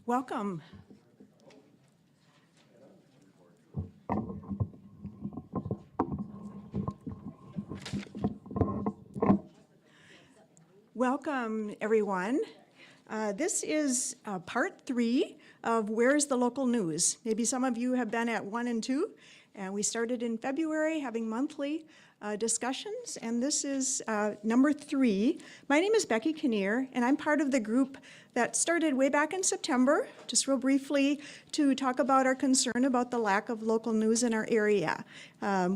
Welcome. Welcome, everyone. This is part 3 of Where's the Local News? Maybe some of you have been at 1 and 2, and we started in February having monthly discussions, and this is number 3. My name is Becky Kinnear, and I'm part of the group that started way back in September, just real briefly, to talk about our concern about the lack of local news in our area.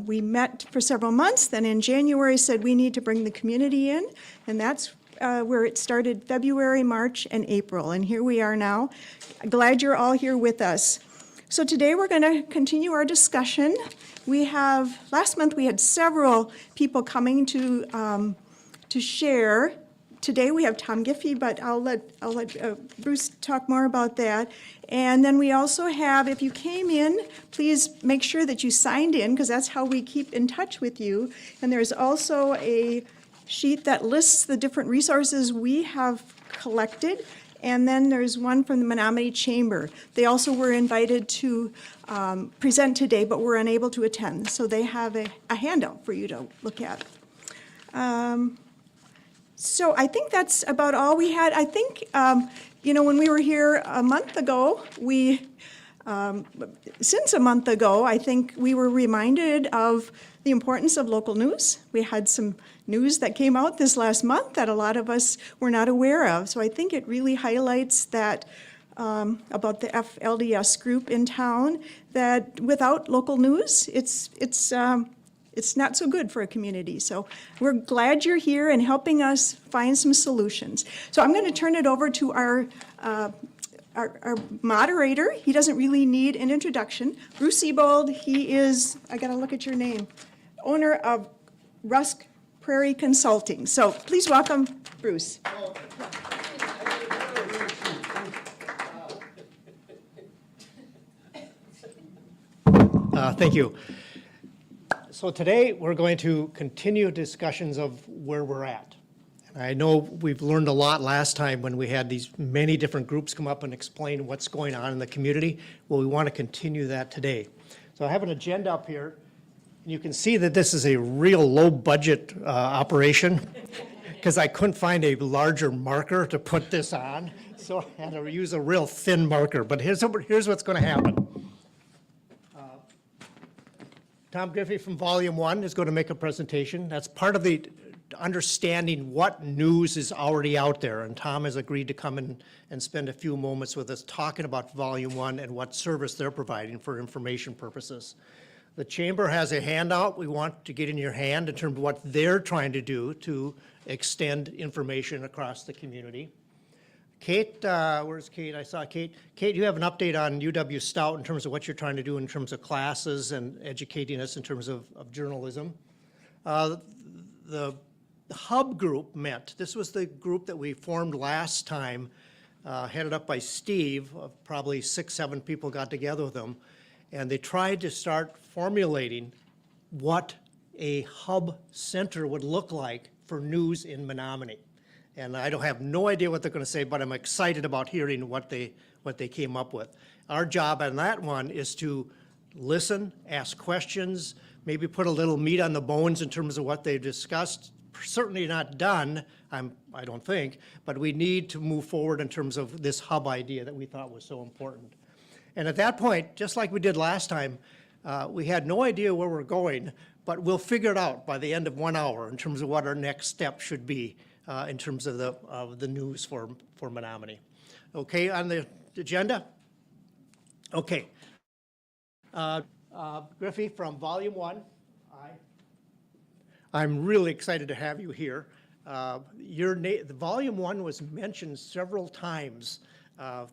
We met for several months, then in January said we need to bring the community in, and that's where it started February, March, and April. And here we are now. Glad you're all here with us. So today we're going to continue our discussion. Last month we had several people coming to share. Today we have Tom Giffey, but I'll let Bruce talk more about that. And then we also have, if you came in, please make sure that you signed in, because that's how we keep in touch with you. And there's also a sheet that lists the different resources we have collected, and then there's one from the Menominee Chamber. They also were invited to present today, but were unable to attend, so they have a handout for you to look at. So I think that's about all we had. I think, when we were here a month ago, since a month ago, I think we were reminded of the importance of local news. We had some news that came out this last month that a lot of us were not aware of. So I think it really highlights that about the FLDS group in town, that without local news, it's not so good for a community. So we're glad you're here and helping us find some solutions. So I'm going to turn it over to our moderator. He doesn't really need an introduction. Bruce Siebold, he is, I gotta look at your name, owner of Rusk Prairie Consulting. So please welcome Bruce. Thank you. So today we're going to continue discussions of where we're at. I know we've learned a lot last time when we had these many different groups come up and explain what's going on in the community. Well, we want to continue that today. So I have an agenda up here. And you can see that this is a real low budget operation because I couldn't find a larger marker to put this on. So I had to use a real thin marker. But here's what's going to happen. Tom Giffey from Volume 1 is going to make a presentation. That's part of the understanding what news is already out there, and Tom has agreed to come in and spend a few moments with us talking about Volume 1 and what service they're providing for information purposes. The Chamber has a handout we want to get in your hand in terms of what they're trying to do to extend information across the community. Kate, where's Kate? I saw Kate. Kate, you have an update on UW Stout in terms of what you're trying to do in terms of classes and educating us in terms of journalism. The Hub group met. This was the group that we formed last time, headed up by Steve. Probably 6, 7 people got together with them, and they tried to start formulating what a hub center would look like for news in Menominee. And I have no idea what they're going to say, but I'm excited about hearing what they came up with. Our job on that one is to listen, ask questions, maybe put a little meat on the bones in terms of what they've discussed. Certainly not done, I don't think, but we need to move forward in terms of this hub idea that we thought was so important. And at that point, just like we did last time, we had no idea where we're going, but we'll figure it out by the end of 1 hour in terms of what our next step should be in terms of the news for Menominee. Okay, on the agenda? Okay. Griffey from Volume 1. I'm really excited to have you here. The Volume 1 was mentioned several times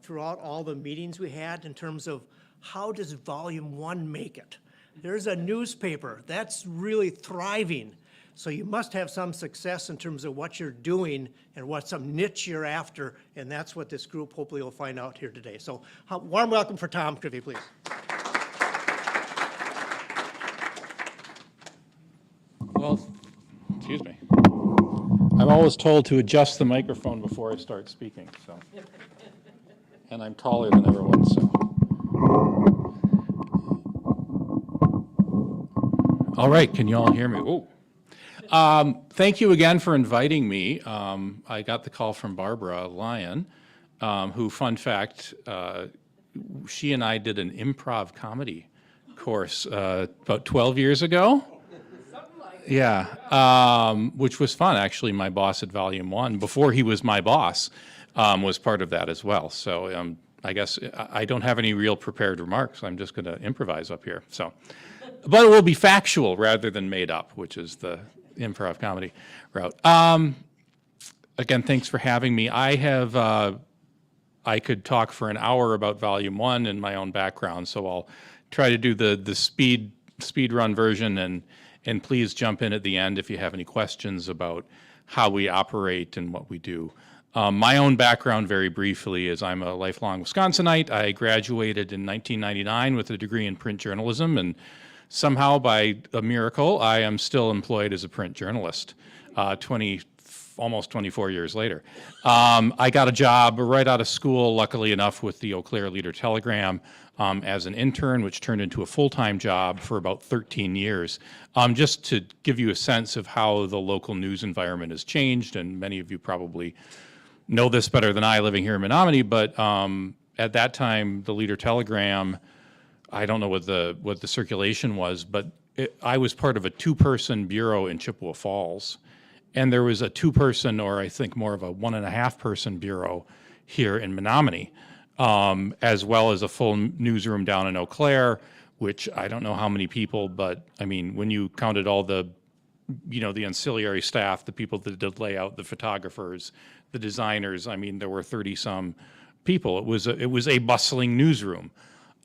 throughout all the meetings we had in terms of how does Volume 1 make it? There's a newspaper that's really thriving. So you must have some success in terms of what you're doing and what some niche you're after, and that's what this group hopefully will find out here today. So warm welcome for Tom Giffey, please. Well, excuse me. I'm always told to adjust the microphone before I start speaking, so and I'm taller than everyone, so. All right, can you all hear me? Whoa. Thank you again for inviting me. I got the call from Barbara Lyon, who, fun fact, she and I did an improv comedy course about 12 years ago. Yeah, which was fun. Actually, my boss at Volume 1, before he was my boss, was part of that as well. So I guess I don't have any real prepared remarks. I'm just going to improvise up here. So, but it will be factual rather than made up, which is the improv comedy route. Again, thanks for having me. I could talk for an hour about Volume 1 and my own background, so I'll try to do the speed run version, and please jump in at the end if you have any questions about how we operate and what we do. My own background, very briefly, is I'm a lifelong Wisconsinite. I graduated in 1999 with a degree in print journalism, and somehow, by a miracle, I am still employed as a print journalist, almost 24 years later. I got a job right out of school, luckily enough, with the Eau Claire Leader-Telegram as an intern, which turned into a full-time job for about 13 years. Just to give you a sense of how the local news environment has changed, and many of you probably know this better than I living here in Menominee, but at that time, the Leader-Telegram, I don't know what the circulation was, but I was part of a two-person bureau in Chippewa Falls. And there was a two-person, or I think more of a 1.5-person bureau here in Menominee, as well as a full newsroom down in Eau Claire, which I don't know how many people, but I mean, when you counted all the, the ancillary staff, the people that did layout, the photographers, the designers, I mean, there were 30-some people. It was a bustling newsroom.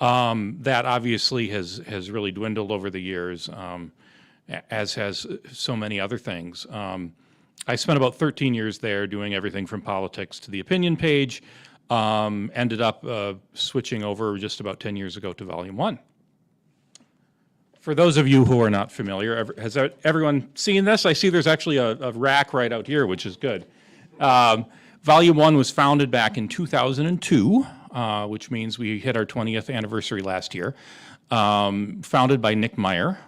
That obviously has really dwindled over the years, as has so many other things. I spent about 13 years there doing everything from politics to the opinion page, ended up switching over just about 10 years ago to Volume 1. For those of you who are not familiar, has everyone seen this? I see there's actually a rack right out here, which is good. Volume 1 was founded back in 2002, which means we hit our 20th anniversary last year. Founded by Nick Meyer,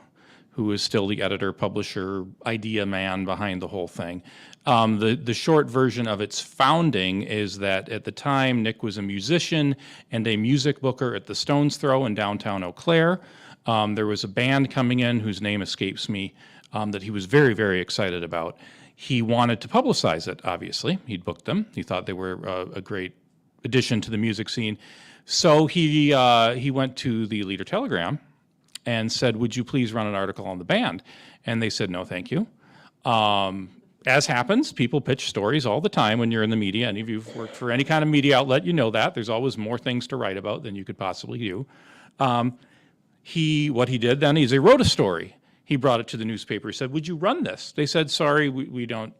who is still the editor, publisher, idea man behind the whole thing. The short version of its founding is that at the time, Nick was a musician and a music booker at the Stones Throw in downtown Eau Claire. There was a band coming in whose name escapes me that he was very, very excited about. He wanted to publicize it, obviously. He'd booked them. He thought they were a great addition to the music scene. So he went to the Leader-Telegram and said, would you please run an article on the band? And they said, no, thank you. As happens, people pitch stories all the time when you're in the media. Any of you who've worked for any kind of media outlet, you know that. There's always more things to write about than you could possibly do. What he did then is he wrote a story. He brought it to the newspaper. He said, would you run this? They said, sorry, we don't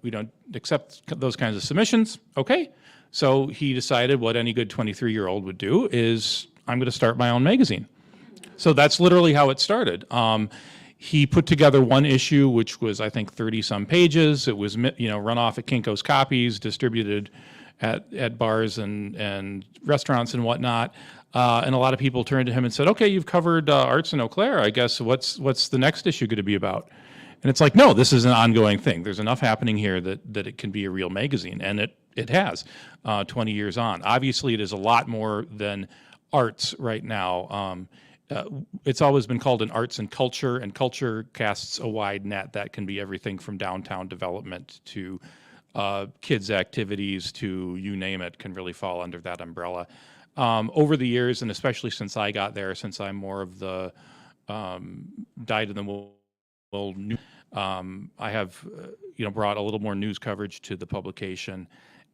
accept those kinds of submissions. Okay. So he decided what any good 23-year-old would do is, I'm going to start my own magazine. So that's literally how it started. He put together one issue, which was, I think, 30-some pages. It was, run off at Kinko's Copies, distributed at bars and restaurants and whatnot. And a lot of people turned to him and said, okay, you've covered arts in Eau Claire. I guess what's the next issue going to be about? And it's like, no, this is an ongoing thing. There's enough happening here that it can be a real magazine. And it has, 20 years on. Obviously, it is a lot more than arts right now. It's always been called an arts and culture casts a wide net. That can be everything from downtown development to kids' activities to you name it, can really fall under that umbrella. Over the years, and especially since I got there, since I'm more of the dyed-in-the-wool news, I have brought a little more news coverage to the publication,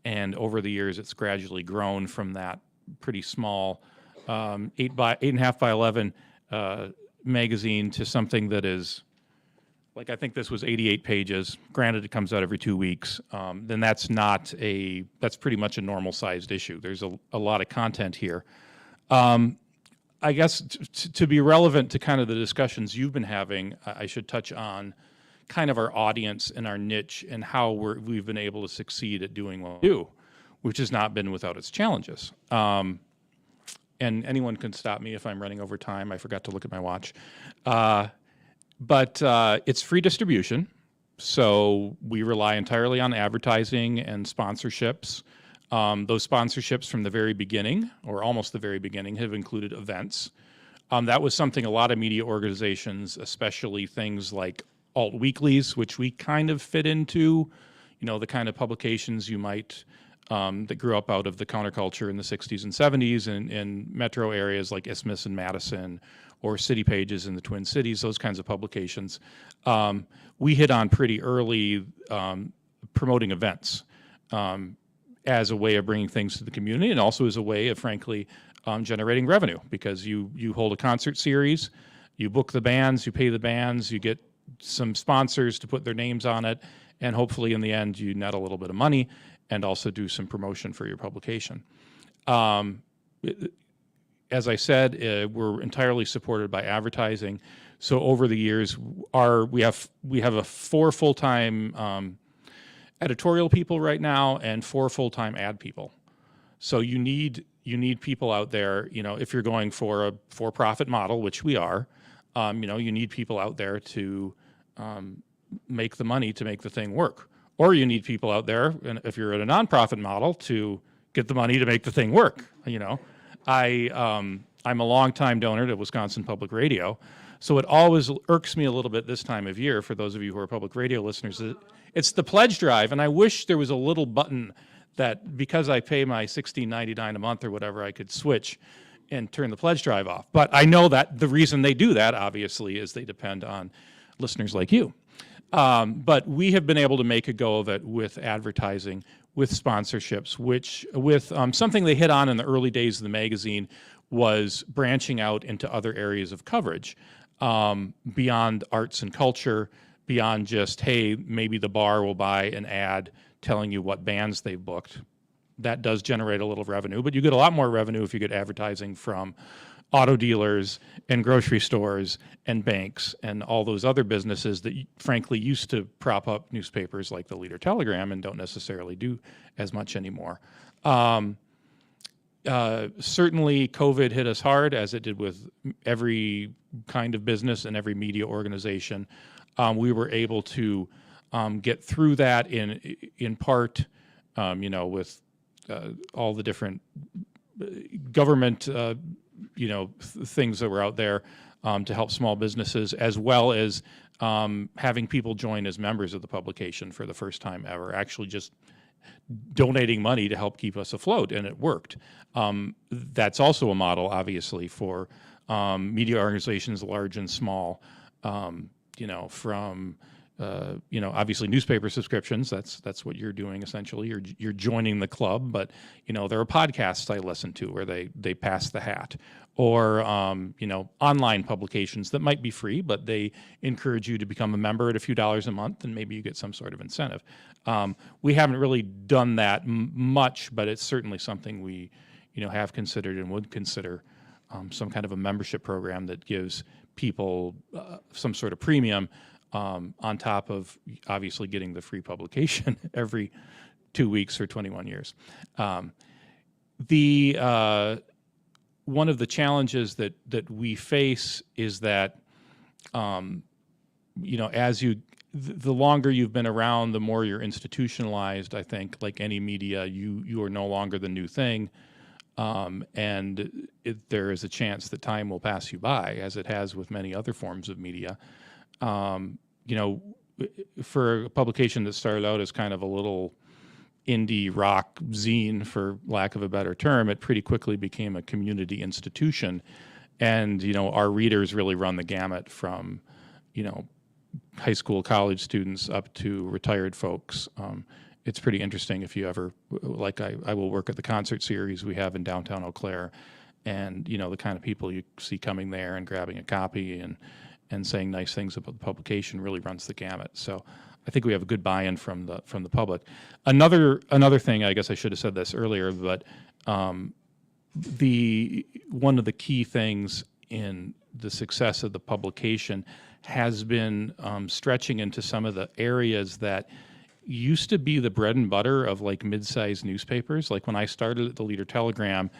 and over the years, it's gradually grown from that pretty small 8.5 by 11 magazine to something that is, like, I think this was 88 pages. Granted, it comes out every 2 weeks. Then that's pretty much a normal sized issue. There's a lot of content here. I guess to be relevant to kind of the discussions you've been having, I should touch on kind of our audience and our niche and how we've been able to succeed at doing what we do, which has not been without its challenges. and anyone can stop me if I'm running over time. I forgot to look at my watch. But it's free distribution, so we rely entirely on advertising and sponsorships. Those sponsorships from the very beginning, or almost the very beginning, have included events. That was something a lot of media organizations, especially things like alt weeklies, which we kind of fit into, the kind of publications you might, that grew up out of the counterculture in the 60s and 70s in metro areas like Isthmus and Madison, or City Pages in the Twin Cities, those kinds of publications. We hit on pretty early promoting events as a way of bringing things to the community, and also as a way of, frankly, generating revenue, because you hold a concert series, you book the bands, you pay the bands, you get some sponsors to put their names on it, and hopefully in the end you net a little bit of money and also do some promotion for your publication. As I said, we're entirely supported by advertising. So over the years, we have 4 full-time editorial people right now and 4 full-time ad people. So you need people out there. If you're going for a for-profit model, which we are, you need people out there to make the money to make the thing work. Or you need people out there, and if you're at a nonprofit model, to get the money to make the thing work. I'm a longtime donor to Wisconsin Public Radio, so it always irks me a little bit this time of year, for those of you who are public radio listeners. It's the pledge drive, and I wish there was a little button that, because I pay my $16.99 a month or whatever, I could switch and turn the pledge drive off. But I know that the reason they do that, obviously, is they depend on listeners like you. But we have been able to make a go of it with advertising, with sponsorships, with something they hit on in the early days of the magazine was branching out into other areas of coverage, beyond arts and culture, beyond just, hey, maybe the bar will buy an ad telling you what bands they've booked. That does generate a little revenue, but you get a lot more revenue if you get advertising from auto dealers and grocery stores and banks and all those other businesses that frankly used to prop up newspapers like the Leader Telegram and don't necessarily do as much anymore. Certainly COVID hit us hard, as it did with every kind of business and every media organization. We were able to get through that in part, with all the different government things that were out there to help small businesses, as well as having people join as members of the publication for the first time ever, actually just donating money to help keep us afloat, and it worked. That's also a model, obviously, for media organizations, large and small, from obviously newspaper subscriptions. That's what you're doing essentially. You're joining the club, but there are podcasts I listen to where they pass the hat, or online publications that might be free, but they encourage you to become a member at a few dollars a month, and maybe you get some sort of incentive. We haven't really done that much, but it's certainly something we have considered and would consider, some kind of a membership program that gives people some sort of premium, on top of obviously getting the free publication every 2 weeks for 21 years. One of the challenges that we face is that, the longer you've been around, the more you're institutionalized. I think, like any media, you are no longer the new thing, and there is a chance that time will pass you by, as it has with many other forms of media. For a publication that started out as kind of a little indie rock zine, for lack of a better term, it pretty quickly became a community institution. And, our readers really run the gamut from, high school, college students up to retired folks. It's pretty interesting if you ever, like I will work at the concert series we have in downtown Eau Claire, and, the kind of people you see coming there and grabbing a copy and saying nice things about the publication really runs the gamut. So I think we have a good buy-in from the public. Another thing, I guess I should have said this earlier, but one of the key things in the success of the publication has been stretching into some of the areas that used to be the bread and butter of like mid-sized newspapers. Like when I started at the Leader Telegram,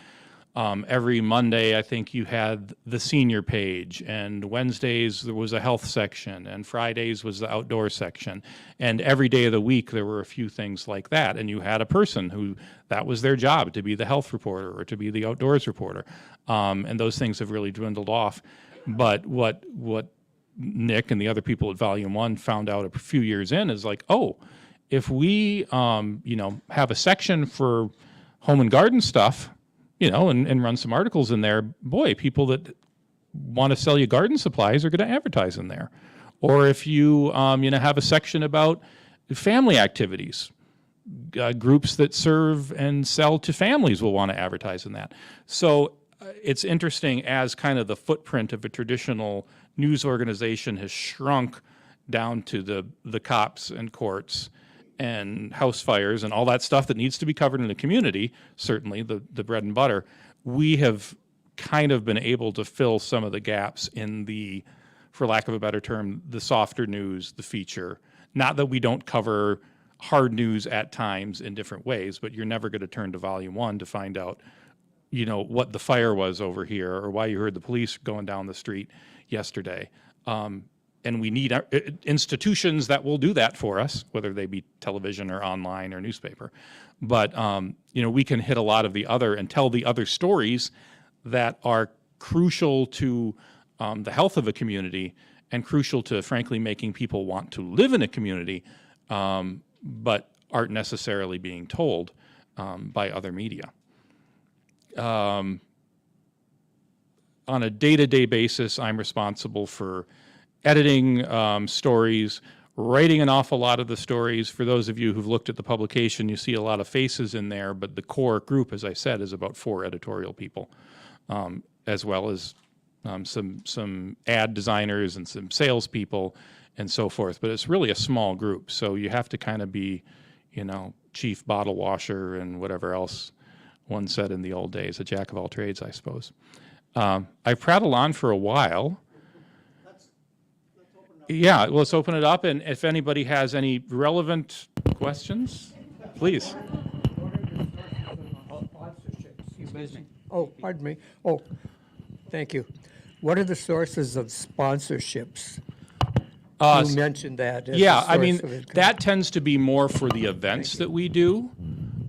Every Monday, I think you had the senior page, and Wednesdays there was a health section, and Fridays was the outdoor section. And every day of the week there were a few things like that, and you had a person who that was their job, to be the health reporter or to be the outdoors reporter. And those things have really dwindled off. But what Nick and the other people at Volume One found out a few years in is like, oh, if we have a section for home and garden stuff, and run some articles in there, boy, people that want to sell you garden supplies are going to advertise in there. Or if you, have a section about family activities, groups that serve and sell to families will want to advertise in that. So it's interesting as kind of the footprint of a traditional news organization has shrunk down to the cops and courts and house fires and all that stuff that needs to be covered in the community, certainly the bread and butter. We have kind of been able to fill some of the gaps in the, for lack of a better term, the softer news, the feature. Not that we don't cover hard news at times in different ways, but you're never going to turn to Volume One to find out, what the fire was over here or why you heard the police going down the street yesterday. And we need institutions that will do that for us, whether they be television or online or newspaper. But, we can hit a lot of the other and tell the other stories that are crucial to the health of a community and crucial to, frankly, making people want to live in a community, but aren't necessarily being told by other media. On a day-to-day basis, I'm responsible for editing stories, writing an awful lot of the stories. For those of you who've looked at the publication, you see a lot of faces in there, but the core group, as I said, is about 4 editorial people, as well as some ad designers and some salespeople and so forth. But it's really a small group, so you have to kind of be, chief bottle washer and whatever else one said in the old days, a jack of all trades, I suppose. I've prattled on for a while. Yeah, let's open it up, and if anybody has any relevant questions, please. Oh, pardon me. Oh, thank you. What are the sources of sponsorships? You mentioned that. As Yeah, a I mean, source of income. that tends to be more for the events that we do.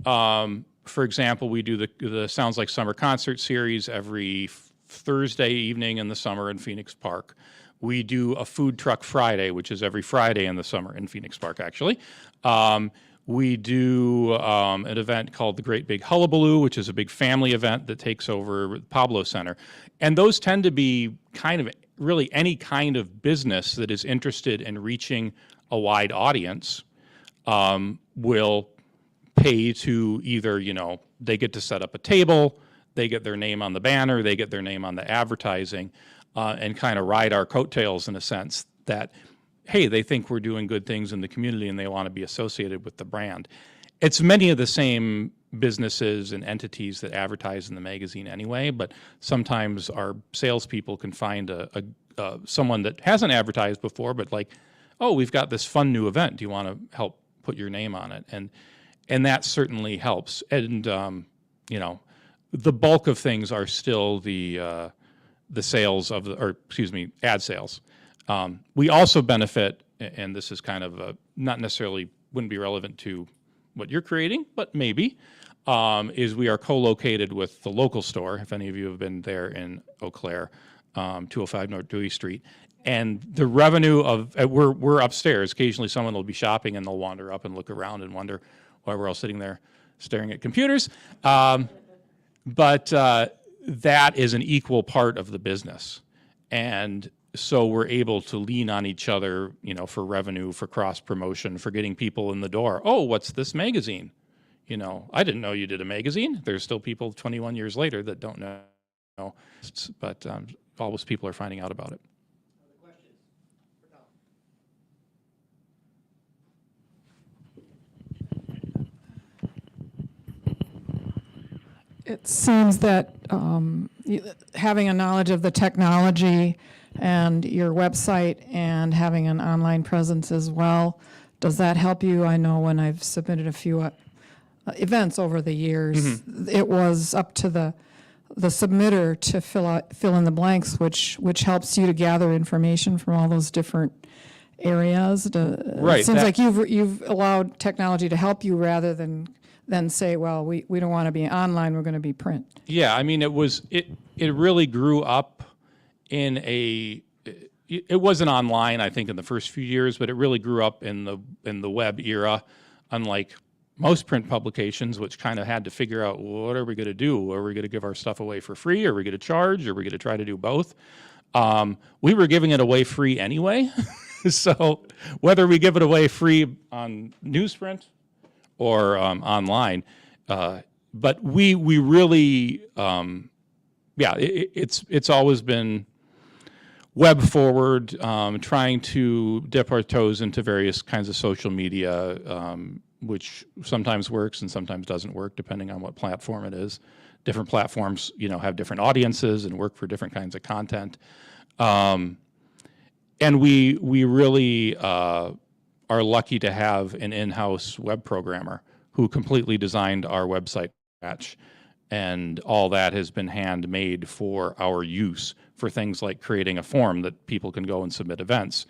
For example, we do the Sounds Like Summer concert series every Thursday evening in the summer in Phoenix Park. We do a Food Truck Friday, which is every Friday in the summer in Phoenix Park, actually. We do an event called the Great Big Hullabaloo, which is a big family event that takes over Pablo Center. And those tend to be kind of really any kind of business that is interested in reaching a wide audience will pay to either, they get to set up a table, they get their name on the banner, they get their name on the advertising, and kind of ride our coattails in a sense that, hey, they think we're doing good things in the community and they want to be associated with the brand. It's many of the same businesses and entities that advertise in the magazine anyway, but sometimes our salespeople can find someone that hasn't advertised before, but like, oh, we've got this fun new event. Do you want to help put your name on it? And that certainly helps. And the bulk of things are still the sales of ad sales. We also benefit, and this is kind of not necessarily wouldn't be relevant to what you're creating, but maybe, is we are co-located with the local store, if any of you have been there in Eau Claire, 205 North Dewey Street. And the revenue of, we're upstairs. Occasionally someone will be shopping and they'll wander up and look around and wonder why we're all sitting there staring at computers. But that is an equal part of the business. And so we're able to lean on each other, for revenue, for cross promotion, for getting people in the door. Oh, what's this magazine? I didn't know you did a magazine. There's still people 21 years later that don't know, but always people are finding out about it. It seems that having a knowledge of the technology and your website and having an online presence as well, does that help you? I know when I've submitted a few events over the years, it was up to the submitter to fill in the blanks, which helps you to gather information from all those different areas. Right, It seems that- like you've allowed technology to help you rather than say, well, we don't want to be online, we're going to be print. Yeah, I mean, it really grew up in it wasn't online, I think, in the first few years, but it really grew up in the web era, unlike most print publications, which kind of had to figure out, what are we going to do? Are we going to give our stuff away for free? Are we going to charge? Are we going to try to do both? We were giving it away free anyway. So whether we give it away free on newsprint or online, but we really, it's always been web forward, trying to dip our toes into various kinds of social media, which sometimes works and sometimes doesn't work depending on what platform it is. Different platforms, have different audiences and work for different kinds of content. And we really are lucky to have an in-house web programmer who completely designed our website from scratch. And all that has been handmade for our use for things like creating a form that people can go and submit events,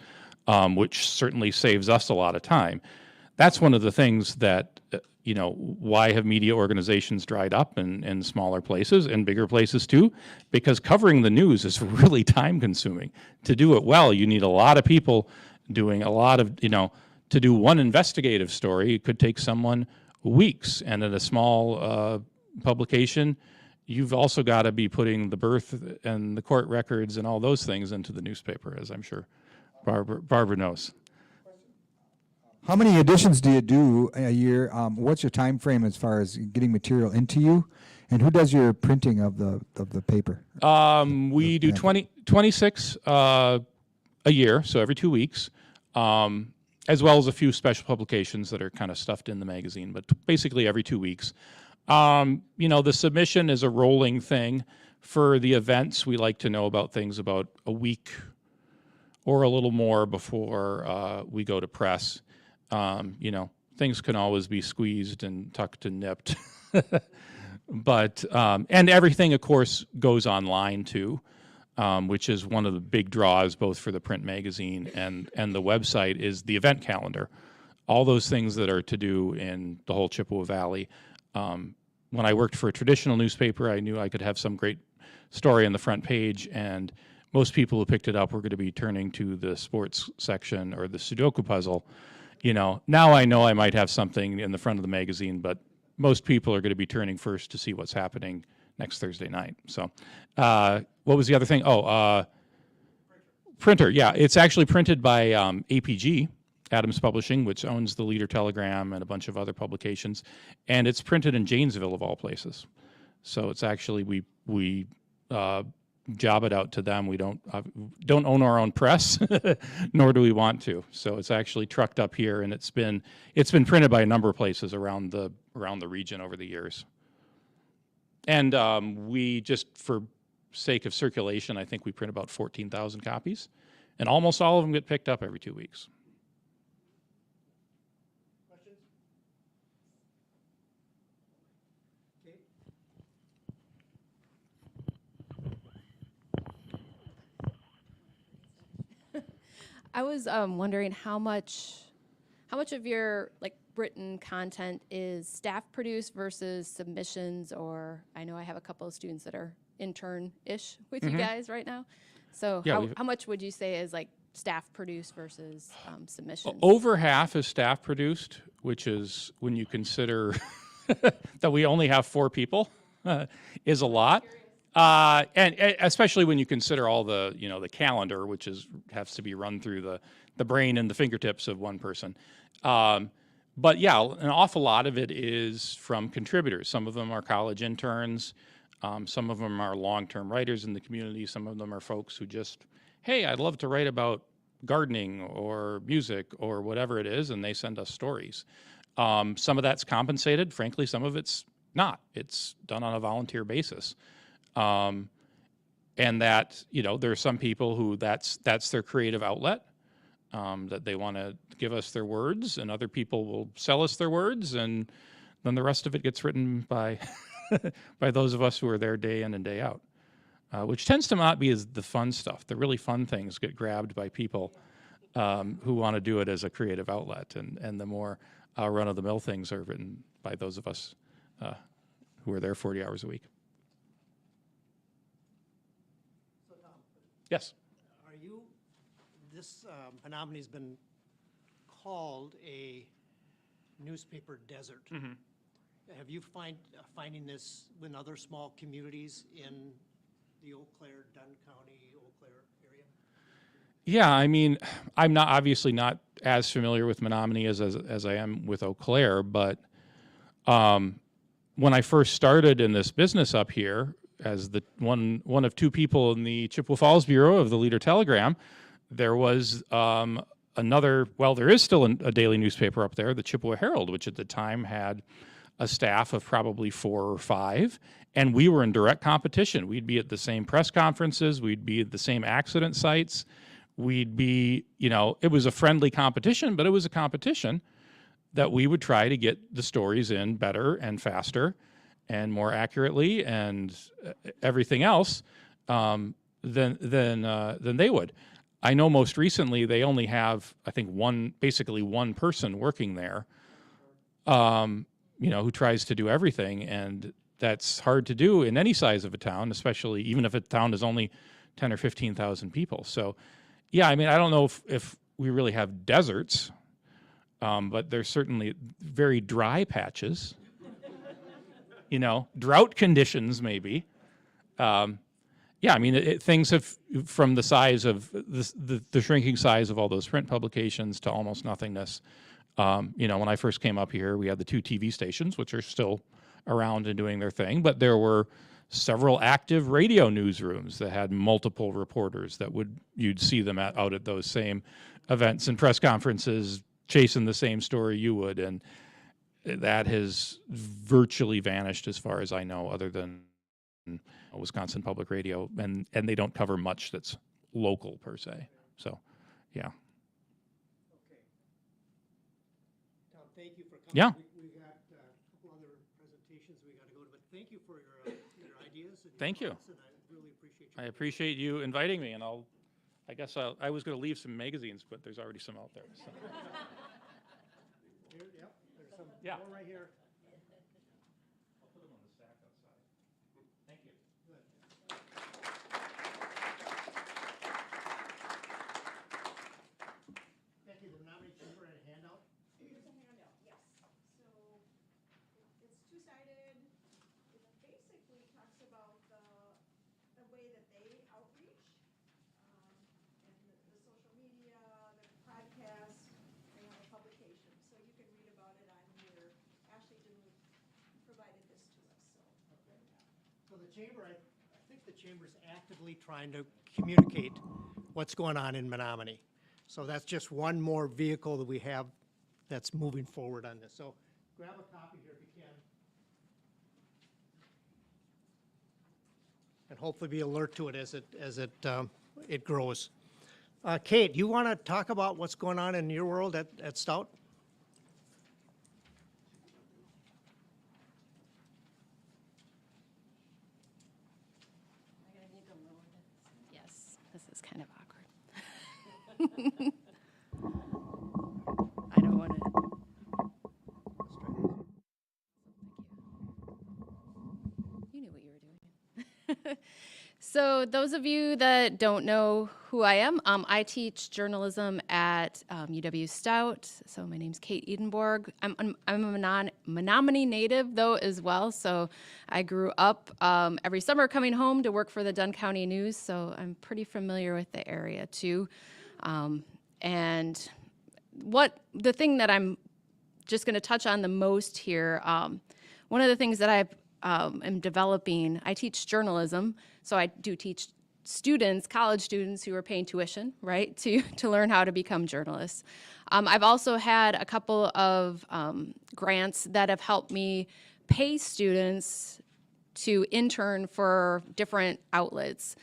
which certainly saves us a lot of time. That's one of the things that, why have media organizations dried up in smaller places and bigger places too? Because covering the news is really time consuming. To do it well, you need a lot of people doing a lot of, to do one investigative story, it could take someone weeks. And in a small publication, you've also got to be putting the birth and the court records and all those things into the newspaper, as I'm sure Barbara knows. How many editions do you do a year? What's your time frame as far as getting material into you? And who does your printing of the paper? We do 26 a year, so every 2 weeks, as well as a few special publications that are kind of stuffed in the magazine, but basically every 2 weeks. The submission is a rolling thing. For the events, we like to know about things about a week or a little more before we go to press. Things can always be squeezed and tucked and nipped. But, and everything, of course, goes online too, which is one of the big draws both for the print magazine and the website is the event calendar. All those things that are to do in the whole Chippewa Valley. When I worked for a traditional newspaper, I knew I could have some great story on the front page, and most people who picked it up were going to be turning to the sports section or the Sudoku puzzle. Now I know I might have something in the front of the magazine, but most people are going to be turning first to see what's happening next Thursday night. So what was the other thing? Printer. Yeah, it's actually printed by APG, Adams Publishing, which owns the Leader Telegram and a bunch of other publications. And it's printed in Janesville, of all places. So it's actually, we job it out to them. We don't own our own press, nor do we want to. So it's actually trucked up here, and it's been printed by a number of places around the region over the years. And we just, for sake of circulation, I think we print about 14,000 copies, and almost all of them get picked up every 2 weeks. I was wondering how much of your written content is staff produced versus submissions, or I know I have a couple of students that are intern-ish with you guys right now. So Yeah, how much would you say is staff produced versus submissions? Over half is staff produced, which is, when you consider that we only have 4 people, is a lot. And especially when you consider all the, the calendar, which has to be run through the brain and the fingertips of one person. But yeah, an awful lot of it is from contributors. Some of them are college interns. Some of them are long-term writers in the community. Some of them are folks who just, hey, I'd love to write about gardening or music or whatever it is, and they send us stories. Some of that's compensated. Frankly, some of it's not. It's done on a volunteer basis. And that, there are some people who that's their creative outlet, that they want to give us their words, and other people will sell us their words, and then the rest of it gets written by by those of us who are there day in and day out, which tends to not be as the fun stuff. The really fun things get grabbed by people who want to do it as a creative outlet, and the more run-of-the-mill things are written by those of us who are there 40 hours a week. Yes. Are you, this Menomony's been called a newspaper desert. Have you finding this in other small communities in the Eau Claire, Dunn County, Eau Claire area? Yeah, I mean, I'm not obviously not as familiar with Menominee as I am with Eau Claire, but when I first started in this business up here, as the one of two people in the Chippewa Falls bureau of the Leader Telegram, there was there is still a daily newspaper up there, the Chippewa Herald, which at the time had a staff of probably 4 or 5, and we were in direct competition. We'd be at the same press conferences, we'd be at the same accident sites, we'd be, it was a friendly competition, but it was a competition that we would try to get the stories in better and faster and more accurately and everything else than they would. I know most recently they only have, I think, basically one person working there, who tries to do everything, and that's hard to do in any size of a town, especially even if a town is only 10 or 15,000 people. So, yeah, I mean, I don't know if we really have deserts, but there's certainly very dry patches. Drought conditions maybe. Yeah, I mean, things have, from the size of the shrinking size of all those print publications to almost nothingness. When I first came up here, we had the 2 TV stations, which are still around and doing their thing, but there were several active radio newsrooms that had multiple reporters that you'd see them out at those same events and press conferences chasing the same story you would, and that has virtually vanished as far as I know, other than Wisconsin Public Radio, and they don't cover much that's local per se. So, yeah. Okay. Tom, thank you for coming. Yeah. We've got a couple other presentations we got to go to, but thank you for your ideas and your Thank you. thoughts, and I really appreciate you. I appreciate you inviting me, and I was going to leave some magazines, but there's already some out there. So. Here, yep, there's some Yeah. more right here. I'll put them on the stack outside. Thank you. Thank you. The Menominee Chamber and a handout. Here's a handout, yes. So it's two-sided. It basically talks about the way that they outreach, and the social media, the podcast, and the publication. So you can read about it on here. Ashley provided this to us, so. So the chamber, I think the chamber's actively trying to communicate what's going on in Menominee. So that's just one more vehicle that we have that's moving forward on this. So grab a copy here if you can. And hopefully be alert to it as it grows. Kate, you want to talk about what's going on in your world at Stout? Yes, this is kind of awkward. I don't want to. You knew what you were doing. So those of you that don't know who I am, I teach journalism at UW Stout. So my name's Kate Edenborg. I'm a Menominee native, though, as well. So I grew up every summer coming home to work for the Dunn County News. So I'm pretty familiar with the area, too. And the thing that I'm just going to touch on the most here, one of the things that I am developing, I teach journalism, so I do teach students, college students who are paying tuition, right, to learn how to become journalists. I've also had a couple of grants that have helped me pay students to intern for different outlets,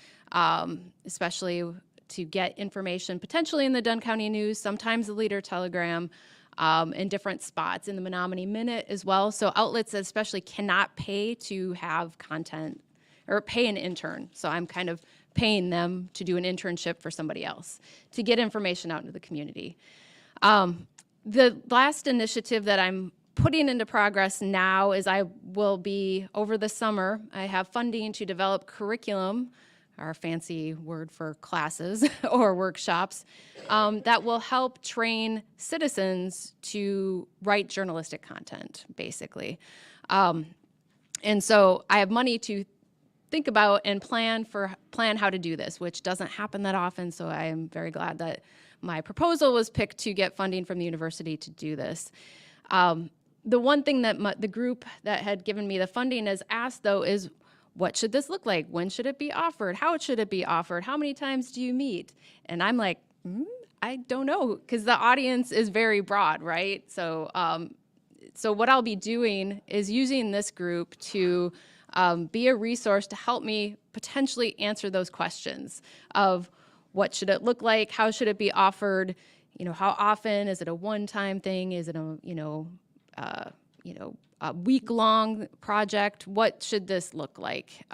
especially to get information potentially in the Dunn County News, sometimes the Leader Telegram, in different spots in the Menominee Minute as well. So outlets especially cannot pay to have content or pay an intern. So I'm kind of paying them to do an internship for somebody else to get information out into the community. The last initiative that I'm putting into progress now is I will be, over the summer, I have funding to develop curriculum, our fancy word for classes or workshops, that will help train citizens to write journalistic content, basically. And so I have money to think about and plan how to do this, which doesn't happen that often, so I am very glad that my proposal was picked to get funding from the university to do this. The one thing that the group that had given me the funding has asked, though, is what should this look like? When should it be offered? How should it be offered? How many times do you meet? And I'm like, I don't know, because the audience is very broad, right? So, so what I'll be doing is using this group to be a resource to help me potentially answer those questions of what should it look like? How should it be offered? You know, how often? Is it a one-time thing? Is it a week-long project? What should this look like?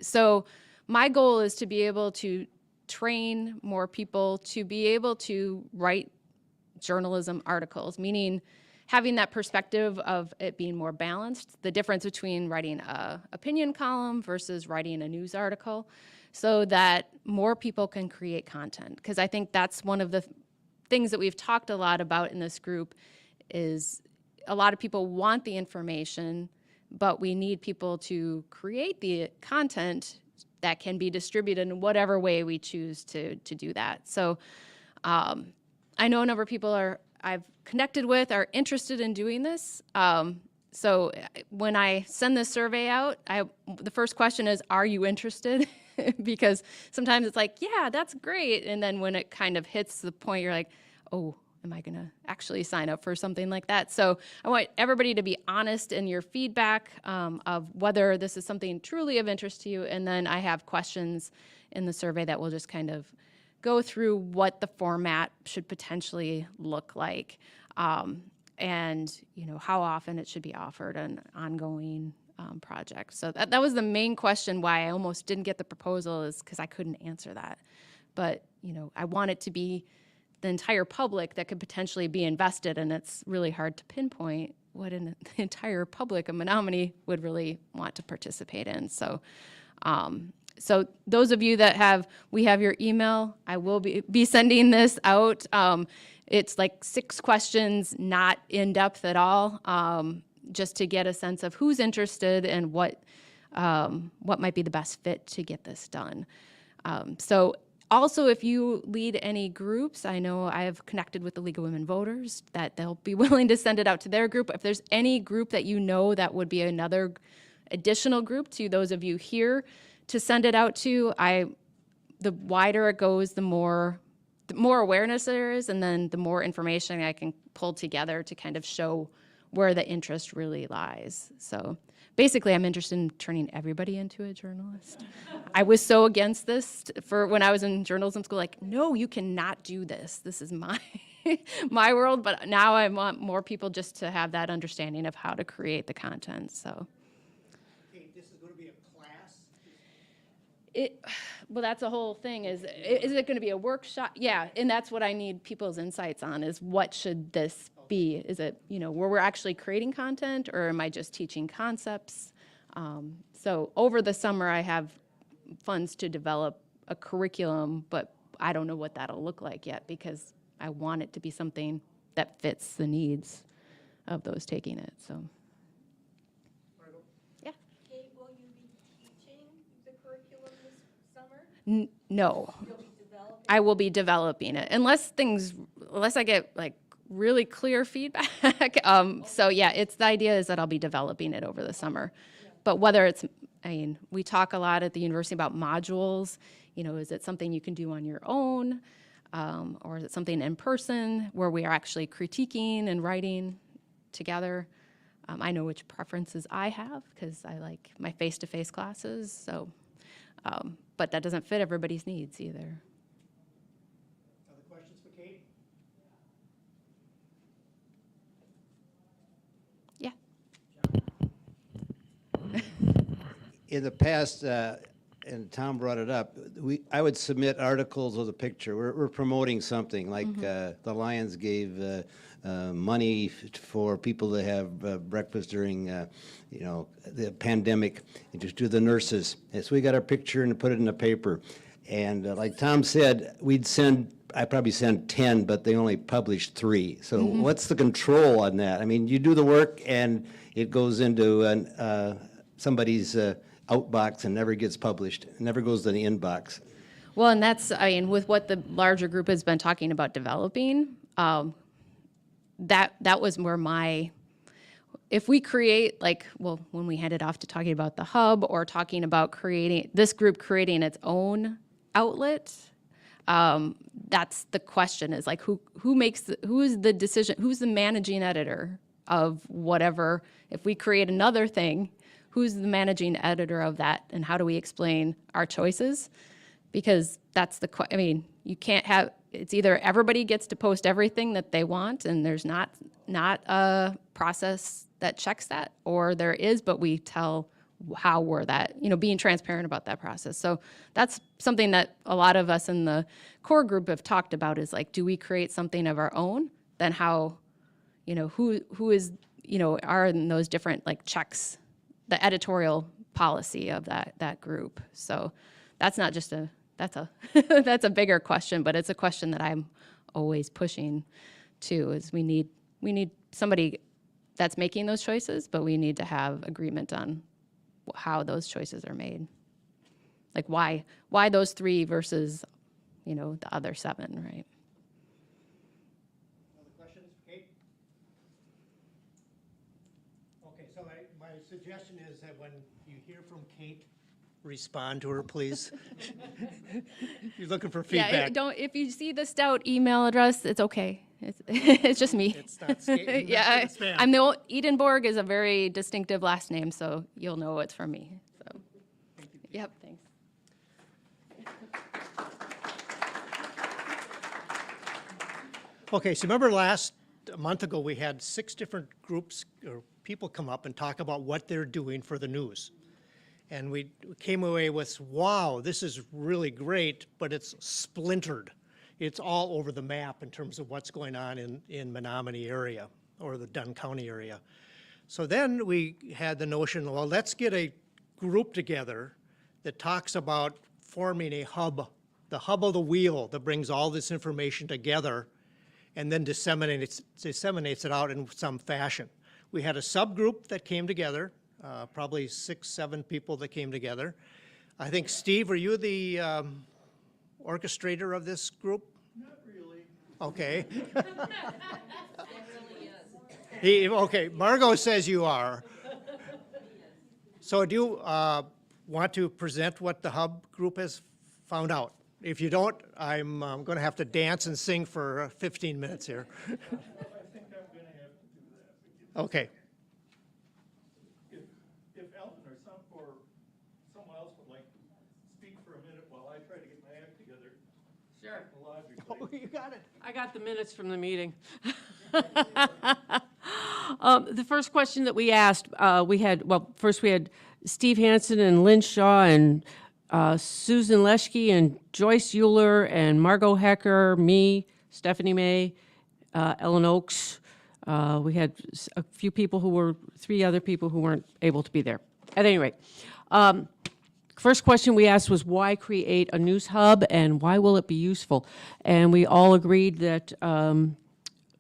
So my goal is to be able to train more people to be able to write journalism articles, meaning having that perspective of it being more balanced, the difference between writing an opinion column versus writing a news article, so that more people can create content. Because I think that's one of the things that we've talked a lot about in this group is a lot of people want the information, but we need people to create the content that can be distributed in whatever way we choose to do that. So I know a number of people I've connected with are interested in doing this. So when I send this survey out, the first question is, are you interested? Because sometimes it's like, yeah, that's great. And then when it kind of hits the point, you're like, oh, am I going to actually sign up for something like that? So I want everybody to be honest in your feedback of whether this is something truly of interest to you. And then I have questions in the survey that will just kind of go through what the format should potentially look like, and how often it should be offered, an ongoing project. So that was the main question why I almost didn't get the proposal, is because I couldn't answer that. But I want it to be the entire public that could potentially be invested, and it's really hard to pinpoint what the entire public of Menominee would really want to participate in. So so those of you that we have your email, I will be sending this out. It's like 6 questions, not in depth at all, just to get a sense of who's interested and what might be the best fit to get this done. So also, if you lead any groups, I know I have connected with the League of Women Voters, that they'll be willing to send it out to their group. If there's any group that that would be another additional group to those of you here to send it out to, the wider it goes, the more awareness there is, and then the more information I can pull together to kind of show where the interest really lies. So basically, I'm interested in turning everybody into a journalist. I was so against this when I was in journalism school, like, no, you cannot do this. This is my world, but now I want more people just to have that understanding of how to create the content, so. Okay, this is going to be a class? Well, that's the whole thing, is it going to be a workshop? Yeah, and that's what I need people's insights on, is what should this be? Is it, where we're actually creating content, or am I just teaching concepts? So over the summer, I have funds to develop a curriculum, but I don't know what that'll look like yet, because I want it to be something that fits the needs of those taking it, so. Yeah. Kate, will you be teaching the curriculum this summer? No. You'll be developing? I will be developing it, unless I get like really clear feedback. So yeah, the idea is that I'll be developing it over the summer. But whether we talk a lot at the university about modules, is it something you can do on your own? Or is it something in person where we are actually critiquing and writing together? I know which preferences I have, because I like my face-to-face classes, so, but that doesn't fit everybody's needs either. Other questions for Kate? in the past, and Tom brought it up, I would submit articles with a picture. We're promoting something, like the Lions gave money for people to have breakfast during, the pandemic, and just do the nurses. And so we got our picture and put it in the paper. And like Tom said, I probably send 10, but they only published 3. So what's the control on that? I mean, you do the work and it goes into somebody's outbox and never gets published. It never goes to the inbox. Well, and that's, I mean, with what the larger group has been talking about developing, that was where if we create, like, well, when we handed off to talking about the hub or talking about this group creating its own outlet, that's the question, is like, who is the decision, who's the managing editor of whatever? If we create another thing, who's the managing editor of that, and how do we explain our choices? Because that's I mean, you can't have, it's either everybody gets to post everything that they want and there's not a process that checks that, or there is, but we tell how we're being transparent about that process. So that's something that a lot of us in the core group have talked about, is like, do we create something of our own? Then how, who is, are in those different like checks, the editorial policy of that group. So that's not just that's a bigger question, but it's a question that I'm always pushing to, is we need somebody that's making those choices, but we need to have agreement on how those choices are made. Like why those 3 versus, the other 7, right? Other questions, Kate? Okay, so my suggestion is that when you hear from Kate, respond to her, please. You're looking for feedback. Yeah, if you see the Stout email address, it's okay. It's just me. It's not skating. Yeah, Edenborg is a very distinctive last name, so you'll know it's from me. So, yep, thanks. Okay, so remember a month ago, we had 6 different groups or people come up and talk about what they're doing for the news. And we came away with, wow, this is really great, but it's splintered. It's all over the map in terms of what's going on in Menominee area or the Dunn County area. So then we had the notion, well, let's get a group together that talks about forming a hub, the hub of the wheel that brings all this information together and then disseminates it out in some fashion. We had a subgroup that came together, probably 6, 7 people that came together. I think, Steve, are you the orchestrator of this group? Not really. Okay. Okay, Margot says you are. So do you want to present what the hub group has found out? If you don't, I'm going to have to dance and sing for 15 minutes here. I think I'm going to have to do that. Okay. If Elton or someone else would like to speak for a minute while I try to get my act together. Sure. Oh, you got it. I got the minutes from the meeting. The first question that we asked, first we had Steve Hansen and Lynn Shaw and Susan Leschke and Joyce Euler and Margot Hecker, me, Stephanie May, Ellen Oakes. We had a few people 3 other people who weren't able to be there. At any rate, first question we asked was, why create a news hub and why will it be useful? And we all agreed that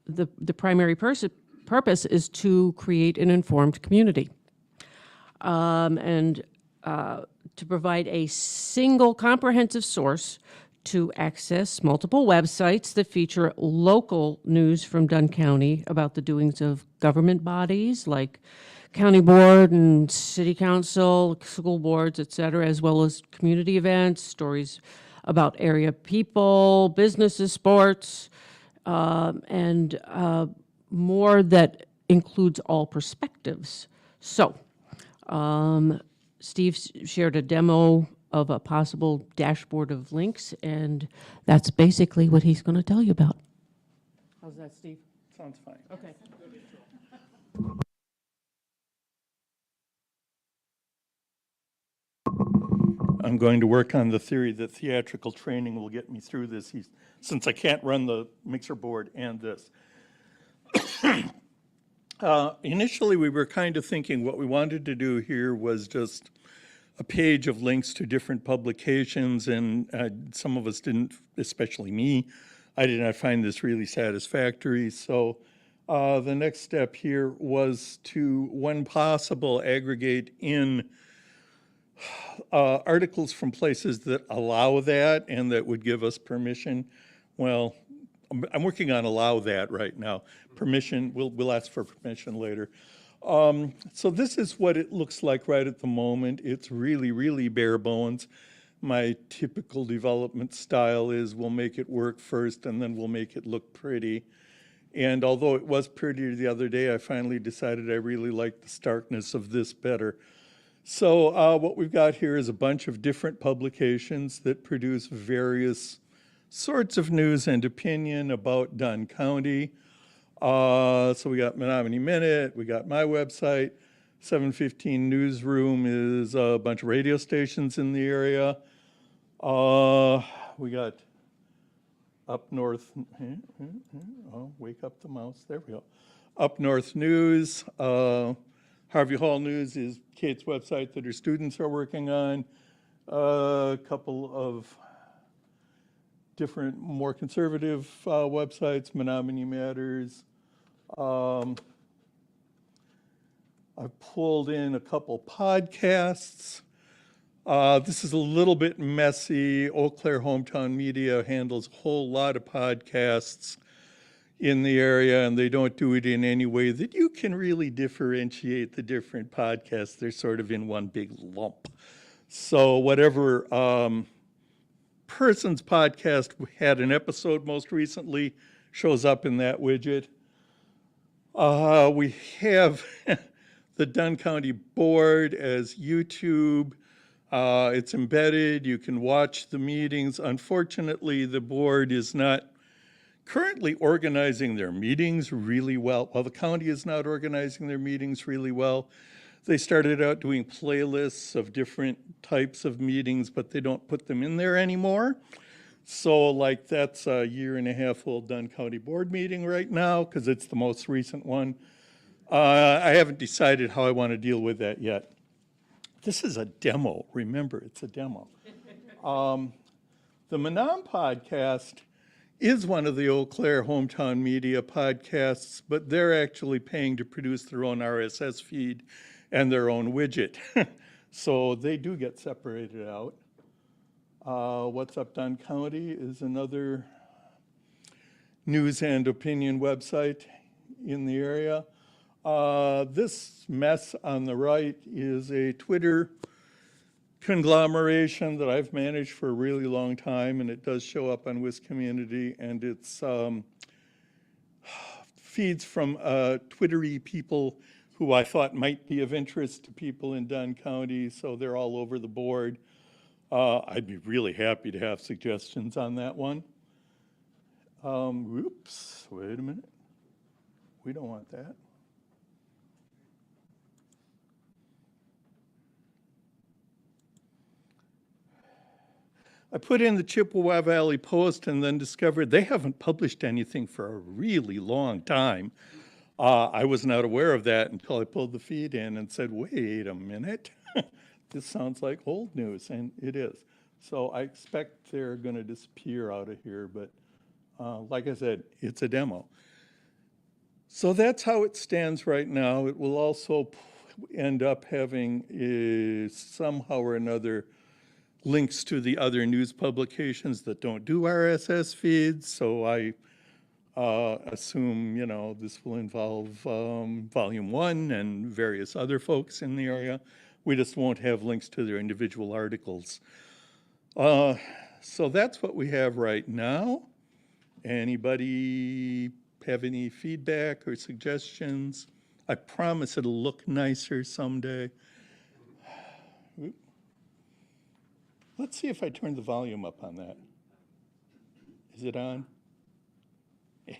the primary purpose is to create an informed community. And to provide a single comprehensive source to access multiple websites that feature local news from Dunn County about the doings of government bodies like county board and city council, school boards, et cetera, as well as community events, stories about area people, businesses, sports, and more that includes all perspectives. So, Steve shared a demo of a possible dashboard of links, and that's basically what he's going to tell you about. How's that, Steve? Sounds fine. Okay. I'm going to work on the theory that theatrical training will get me through this, since I can't run the mixer board and this. Initially, we were kind of thinking what we wanted to do here was just a page of links to different publications, and some of us didn't, especially me, I did not find this really satisfactory. So the next step here was to, when possible, aggregate in articles from places that allow that and that would give us permission. Well, I'm working on allow that right now. Permission, we'll ask for permission later. So this is what it looks like right at the moment. It's really, really bare bones. My typical development style is we'll make it work first and then we'll make it look pretty. And although it was prettier the other day, I finally decided I really liked the starkness of this better. So what we've got here is a bunch of different publications that produce various sorts of news and opinion about Dunn County. So we got Menominee Minute, we got my website, 715 Newsroom is a bunch of radio stations in the area. We got Up North, oh, wake up the mouse, there we go. Up North News, Harvey Hall News is Kate's website that her students are working on. A couple of different, more conservative websites, Menominee Matters. I've pulled in a couple podcasts. This is a little bit messy. Eau Claire Hometown Media handles a whole lot of podcasts in the area, and they don't do it in any way that you can really differentiate the different podcasts. They're sort of in one big lump. So whatever person's podcast had an episode most recently shows up in that widget. We have the Dunn County Board as YouTube. It's embedded. You can watch the meetings. Unfortunately, the board is not currently organizing their meetings really well. Well, the county is not organizing their meetings really well. They started out doing playlists of different types of meetings, but they don't put them in there anymore. So like that's a 1.5 old Dunn County Board meeting right now because it's the most recent one. I haven't decided how I want to deal with that yet. This is a demo. Remember, it's a demo. The Menom podcast is one of the Eau Claire Hometown Media podcasts, but they're actually paying to produce their own RSS feed and their own widget. So they do get separated out. What's Up Dunn County is another news and opinion website in the area. This mess on the right is a Twitter conglomeration that I've managed for a really long time, and it does show up on WisCommunity, and it's feeds from Twittery people who I thought might be of interest to people in Dunn County, so they're all over the board. I'd be really happy to have suggestions on that one. Oops, wait a minute. We don't want that. I put in the Chippewa Valley Post and then discovered they haven't published anything for a really long time. I was not aware of that until I pulled the feed in and said, wait a minute, this sounds like old news, and it is. So I expect they're going to disappear out of here, but like I said, it's a demo. So that's how it stands right now. It will also end up having somehow or another links to the other news publications that don't do RSS feeds. So I assume, you know, this will involve Volume 1 and various other folks in the area. We just won't have links to their individual articles. So that's what we have right now. Anybody have any feedback or suggestions? I promise it'll look nicer someday. Let's see if I turn the volume up on that. Is it on? Yeah.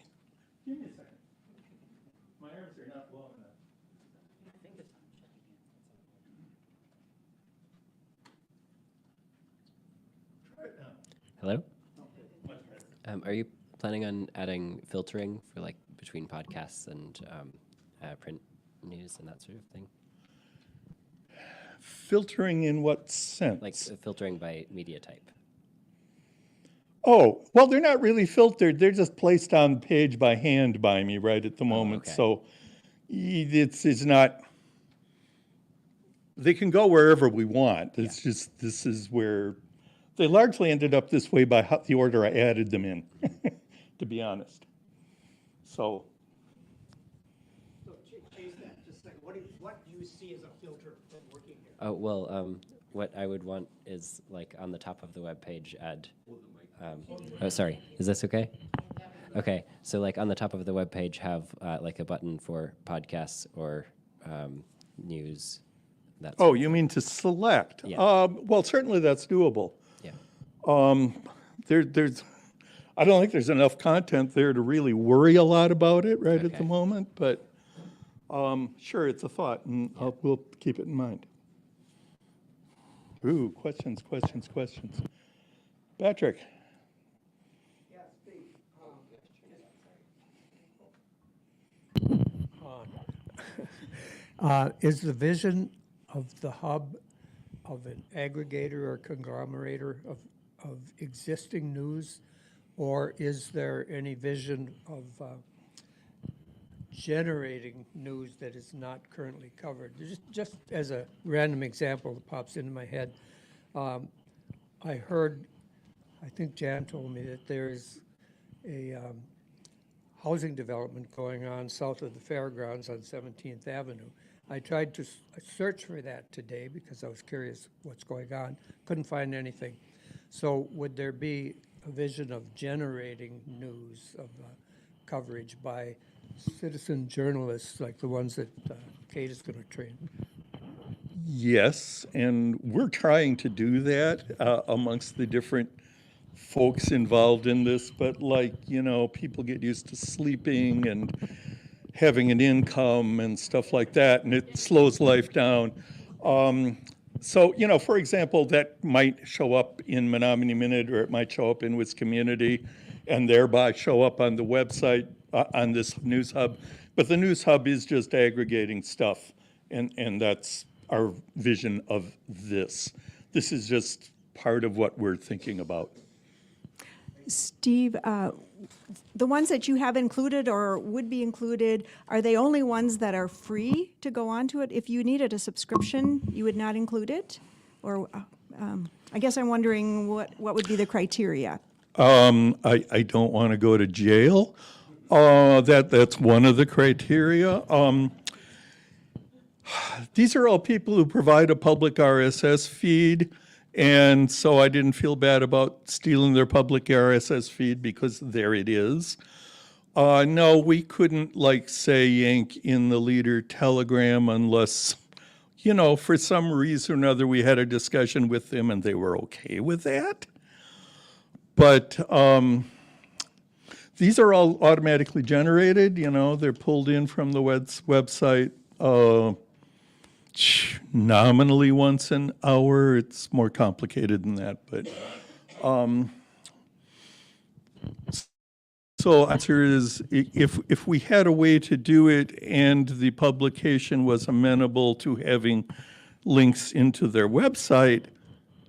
Give me a second. My arms are not long enough. Hello? Are you planning on adding filtering for like between podcasts and print news and that sort of thing? Filtering in what sense? Like filtering by media type? Oh, well, they're not really filtered. They're just placed on the page by hand by me right at the moment. okay. So it's not, they can go wherever we want. It's just, this is where, they largely ended up this way by the order I added them in, to be honest. So, Chase that just a second. What do you see as a filter from working here? Oh, well, what I would want is like on the top of the web page add. Oh, sorry. Is this okay? Okay. So like on the top of the web page have like a button for podcasts or news. That's oh, you mean to select? Yeah. Well, certainly that's doable. yeah. There's, I don't think there's enough content there to really worry a lot about it right at the Okay. moment, but sure, it's a thought, and we'll keep it in mind. Ooh, questions. Patrick? Is the vision of the hub of an aggregator or conglomerator of existing news? Or is there any vision of generating news that is not currently covered? Just as a random example that pops into my head, I heard, I think Jan told me that there's a housing development going on south of the fairgrounds on 17th Avenue. I tried to search for that today because I was curious what's going on. Couldn't find anything. So would there be a vision of generating news of coverage by citizen journalists like the ones that Kate is going to train? Yes, and we're trying to do that amongst the different folks involved in this, but like, you know, people get used to sleeping and having an income and stuff like that, and it slows life down. So, you know, for example, that might show up in Menominee Minute, or it might show up in Wiz Community, and thereby show up on the website, on this News Hub. But the News Hub is just aggregating stuff, and that's our vision of this. This is just part of what we're thinking about. Steve, the ones that you have included or would be included, are they only ones that are free to go onto it? If you needed a subscription, you would not include it? Or I guess I'm wondering what would be the criteria? I don't want to go to jail. That's one of the criteria. These are all people who provide a public RSS feed, and so I didn't feel bad about stealing their public RSS feed because there it is. No, we couldn't, like, say, yank in the Leader Telegram unless, you know, for some reason or another we had a discussion with them and they were okay with that. But these are all automatically generated, you know, they're pulled in from the website nominally once an hour. It's more complicated than that, but so answer is if we had a way to do it and the publication was amenable to having links into their website,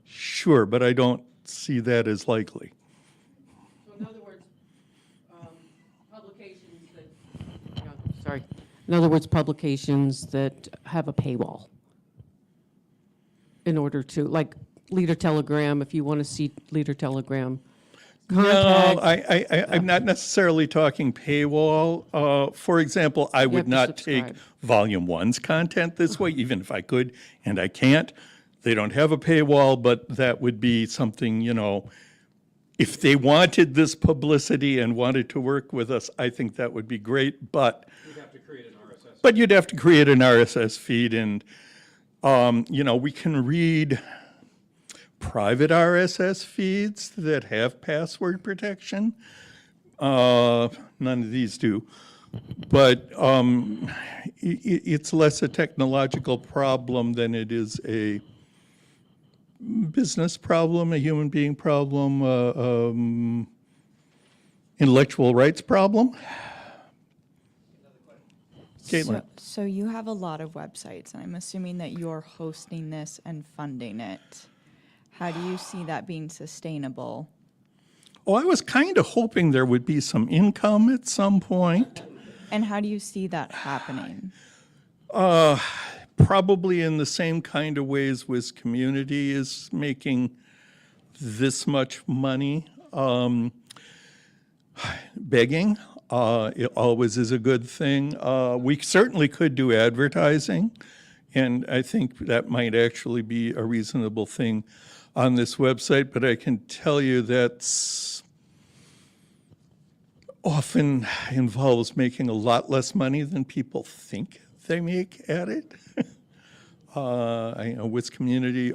sure, but I don't see that as likely. So in other words, publications that, yeah, sorry. In other words, publications that have a paywall in order to, like Leader Telegram, if you want to see Leader Telegram. No, Contact. I'm not necessarily talking paywall. For example, I would to not take subscribe. Volume 1's content this way, even if I could, and I can't. They don't have a paywall, but that would be something, you know, if they wanted this publicity and wanted to work with us, I think that would be great, but you'd have to create an RSS feed, and, you know, we can read private RSS feeds that have password protection. None of these do. But it's less a technological problem than it is a business problem, a human being problem, intellectual rights problem. Caitlin. So you have a lot of websites, and I'm assuming that you're hosting this and funding it. How do you see that being sustainable? Oh, I was kind of hoping there would be some income at some point. And how do you see that happening? Probably in the same kind of ways Wiz Community is making this much money. Begging, it always is a good thing. We certainly could do advertising, and I think that might actually be a reasonable thing on this website, but I can tell you that's often involves making a lot less money than people think they make at it. I know Wiz Community,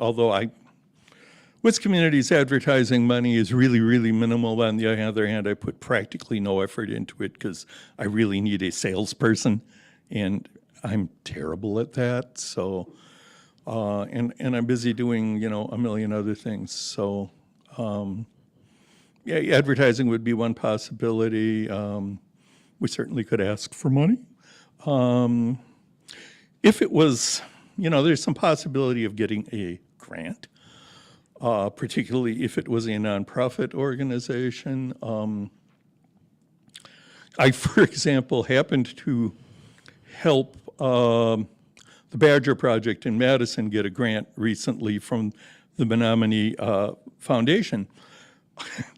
Wiz Community's advertising money is really, really minimal. On the other hand, I put practically no effort into it because I really need a salesperson, and I'm terrible at that. So, and I'm busy doing, a million other things. So, yeah, advertising would be one possibility. We certainly could ask for money. If it was, there's some possibility of getting a grant. Particularly if it was a nonprofit organization. I, for example, happened to help the Badger Project in Madison get a grant recently from the Menominee Foundation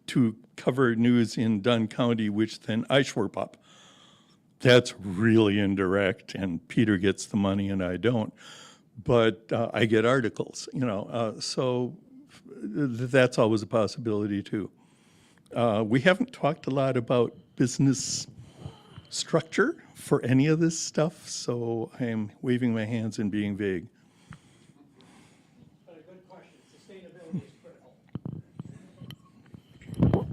to cover news in Dunn County, which then I schwerp up. That's really indirect, and Peter gets the money and I don't. But I get articles, so that's always a possibility too. We haven't talked a lot about business structure for any of this stuff, so I am waving my hands and being vague. But a good question. Sustainability is critical.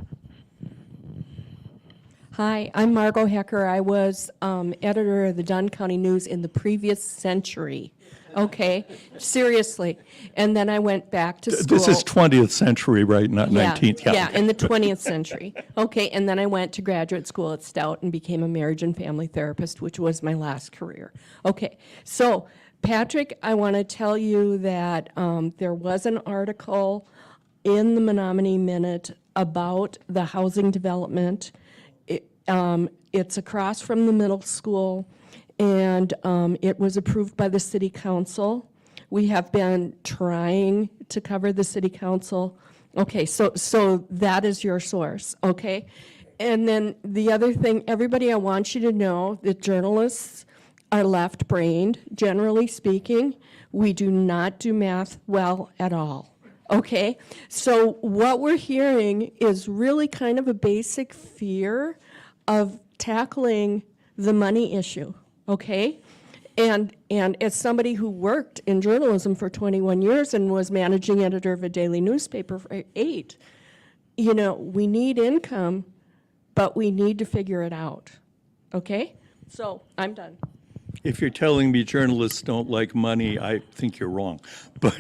Hi, I'm Margot Hecker. I was editor of the Dunn County News in the previous century. Okay, seriously. And then I went back to school. This is 20th century, right? Not 19th. Yeah, in the 20th century. Okay, and then I went to graduate school at Stout and became a marriage and family therapist, which was my last career. Okay, so Patrick, I want to tell you that there was an article in the Menominee Minute about the housing development. It's across from the middle school, and it was approved by the city council. We have been trying to cover the city council. Okay, so that is your source, okay? And then the other thing, everybody, I want you to know that journalists are left-brained, generally speaking. We do not do math well at all, okay? So what we're hearing is really kind of a basic fear of tackling the money issue, okay? And as somebody who worked in journalism for 21 years and was managing editor of a daily newspaper for 8, we need income, but we need to figure it out, okay? So I'm done. If you're telling me journalists don't like money, I think you're wrong. But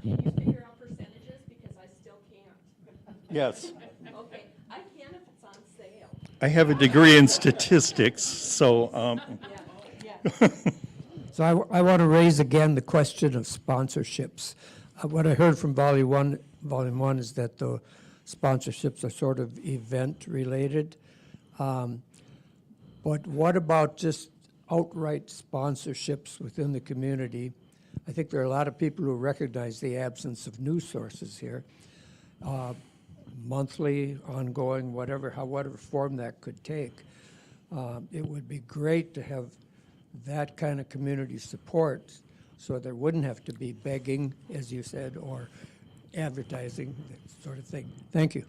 Can you figure out percentages? Because I still can't. yes. Okay, I can if it's on sale. I have a degree in statistics, so So I want to raise again the question of sponsorships. What I heard from Volume One is that the sponsorships are sort of event-related. But what about just outright sponsorships within the community? I think there are a lot of people who recognize the absence of news sources here. Monthly, ongoing, whatever form that could take. It would be great to have that kind of community support so there wouldn't have to be begging, as you said, or advertising, that sort of thing. Thank you.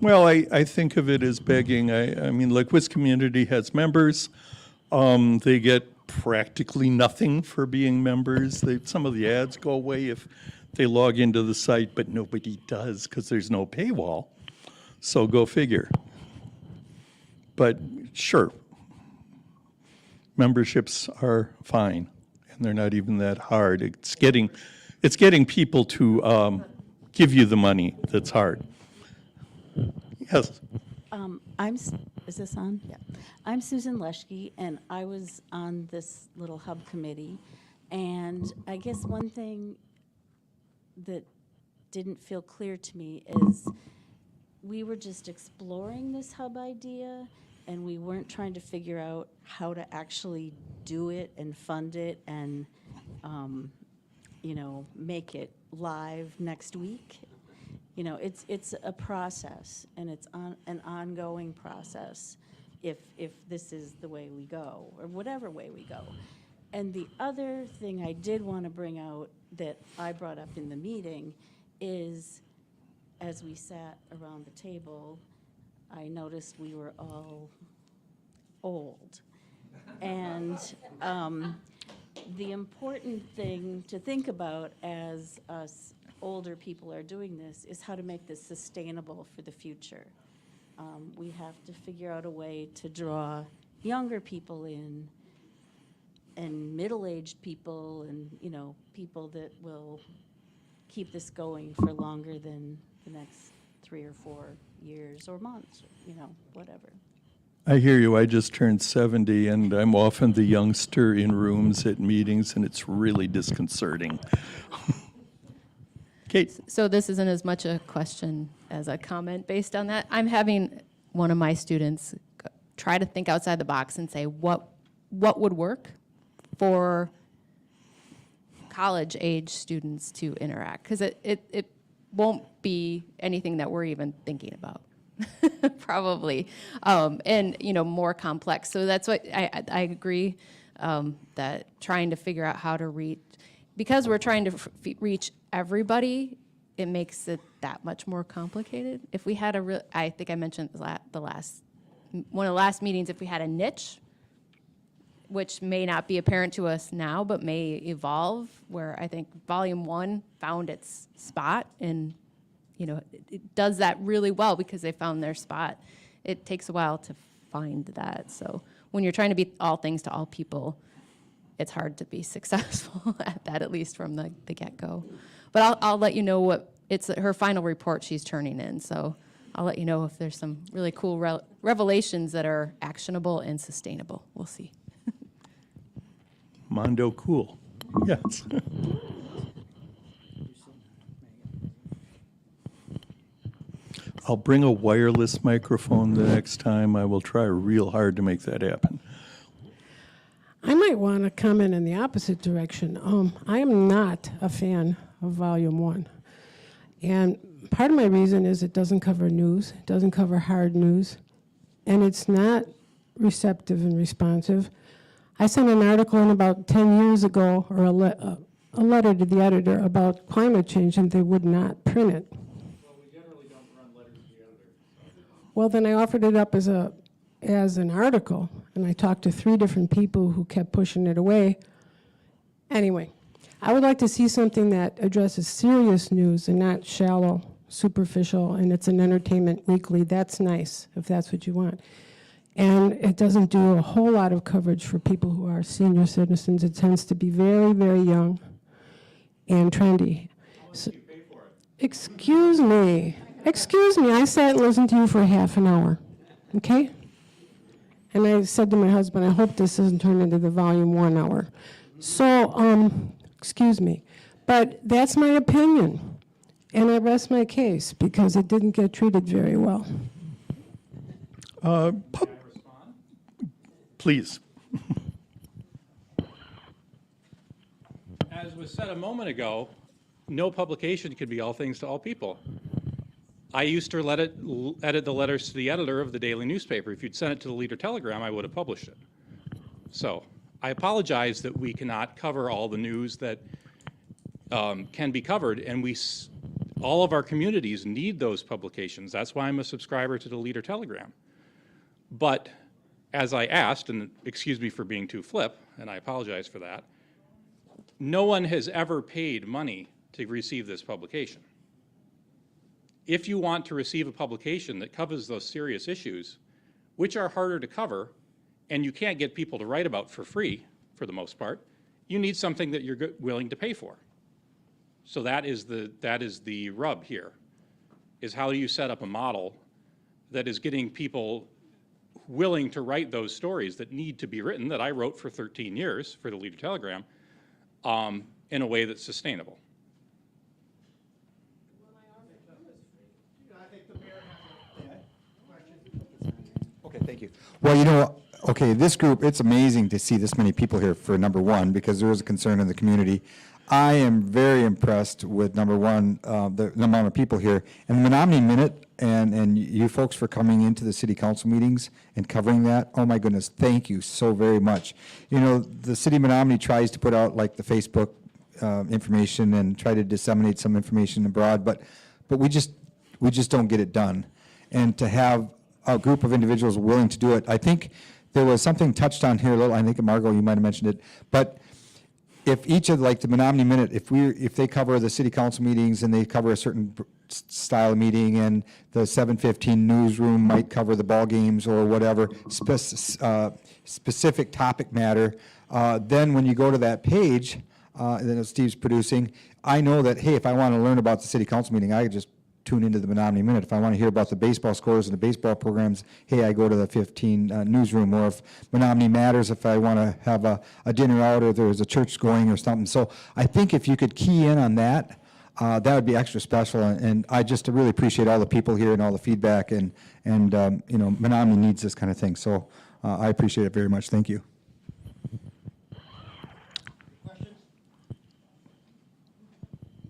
well, I think of it as begging. I mean, like Wiz Community has members. They get practically nothing for being members. Some of the ads go away if they log into the site, but nobody does because there's no paywall. So go figure. But sure, memberships are fine, and they're not even that hard. It's getting people to give you the money that's hard. Yes. Is this on? Yeah. I'm Susan Leschke, and I was on this little hub committee. And I guess one thing that didn't feel clear to me is we were just exploring this hub idea, and we weren't trying to figure out how to actually do it and fund it and, you know, make it live next week. You know, it's a process, and it's an ongoing process if this is the way we go, or whatever way we go. And the other thing I did want to bring out that I brought up in the meeting is, as we sat around the table, I noticed we were all old. And the important thing to think about as us older people are doing this is how to make this sustainable for the future. We have to figure out a way to draw younger people in, and middle-aged people, and, you know, people that will keep this going for longer than the next 3 or 4 years or months, you know, whatever. I hear you. I just turned 70, and I'm often the youngster in rooms at meetings, and it's really disconcerting. Kate. So this isn't as much a question as a comment based on that. I'm having one of my students try to think outside the box and say, what would work for college-age students to interact? Because it won't be anything that we're even thinking about, probably, and, you know, more complex. So that's what I agree that trying to figure out how to reach, because we're trying to reach everybody, it makes it that much more complicated. If we had I think I mentioned one of the last meetings, if we had a niche, which may not be apparent to us now, but may evolve, where I think Volume 1 found its spot, and, you know, it does that really well because they found their spot. It takes a while to find that. So when you're trying to be all things to all people, it's hard to be successful at that, at least from the get-go. But I'll let you know what, it's her final report she's turning in, so I'll let you know if there's some really cool revelations that are actionable and sustainable. We'll see. Mondo cool. Yes. I'll bring a wireless microphone the next time. I will try real hard to make that happen. I might want to comment in the opposite direction. I am not a fan of Volume 1. And part of my reason is it doesn't cover news, it doesn't cover hard news, and it's not receptive and responsive. I sent an article in about 10 years ago, or a letter to the editor about climate change, and they would not print it. Well, we generally don't run letters to the editor. Well, then I offered it up as an article, and I talked to 3 different people who kept pushing it away. Anyway, I would like to see something that addresses serious news and not shallow, superficial, and it's an entertainment weekly. That's nice, if that's what you want. And it doesn't do a whole lot of coverage for people who are senior citizens. It tends to be very, very young and trendy. So, excuse me, I sat and listened to you for half an hour, okay? And I said to my husband, I hope this doesn't turn into the Volume 1 hour. So, excuse me, but that's my opinion. And I rest my case because it didn't get treated very well. Please. As was said a moment ago, no publication can be all things to all people. I used to edit the letters to the editor of the daily newspaper. If you'd sent it to the Leader Telegram, I would have published it. So I apologize that we cannot cover all the news that can be covered, and all of our communities need those publications. That's why I'm a subscriber to the Leader Telegram. But as I asked, and excuse me for being too flip, and I apologize for that, no one has ever paid money to receive this publication. If you want to receive a publication that covers those serious issues, which are harder to cover, and you can't get people to write about for free, for the most part, you need something that you're willing to pay for. So that is the rub here, is how do you set up a model that is getting people willing to write those stories that need to be written, that I wrote for 13 years for the Leader-Telegram, in a way that's sustainable. Okay, thank you. Well, you know, okay, this group, it's amazing to see this many people here for number one, because there is a concern in the community. I am very impressed with number one, the amount of people here. And the Menominee Minute, and you folks for coming into the city council meetings and covering that, oh my goodness, thank you so very much. You know, the city of Menominee tries to put out like the Facebook information and try to disseminate some information abroad, but we just don't get it done. And to have a group of individuals willing to do it, I think there was something touched on here a little, I think Margot, you might have mentioned it, but if each of, like the Menominee Minute, if they cover the city council meetings and they cover a certain style of meeting, and the 7:15 newsroom might cover the ball games or whatever, specific topic matter, then when you go to that page that Steve's producing, I know that, hey, if I want to learn about the city council meeting, I could just tune into the Menominee Minute. If I want to hear about the baseball scores and the baseball programs, hey, I go to the 15 newsroom. Or if Menominee Matters, if I want to have a dinner out or there's a church going or something. So I think if you could key in on that, that would be extra special. And I just really appreciate all the people here and all the feedback. And you know, Menominee needs this kind of thing. So I appreciate it very much. Thank you.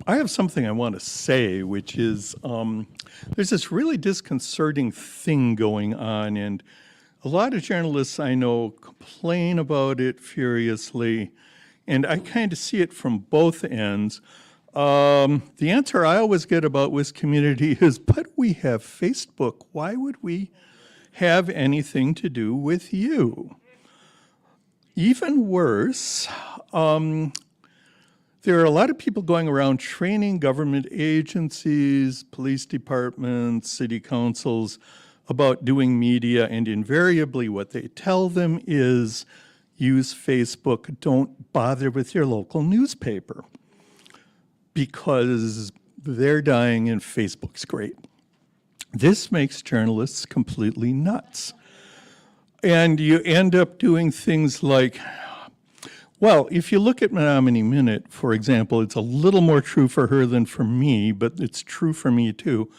I have something I want to say, which is there's this really disconcerting thing going on, and a lot of journalists I know complain about it furiously, and I kind of see it from both ends. The answer I always get about West Community is, but we have Facebook. Why would we have anything to do with you? Even worse, there are a lot of people going around training government agencies, police departments, city councils about doing media, and invariably what they tell them is use Facebook, don't bother with your local newspaper, because they're dying and Facebook's great. This makes journalists completely nuts. And you end up doing things like, well, if you look at Menominee Minute, for example, it's a little more true for her than for me, but it's true for me too.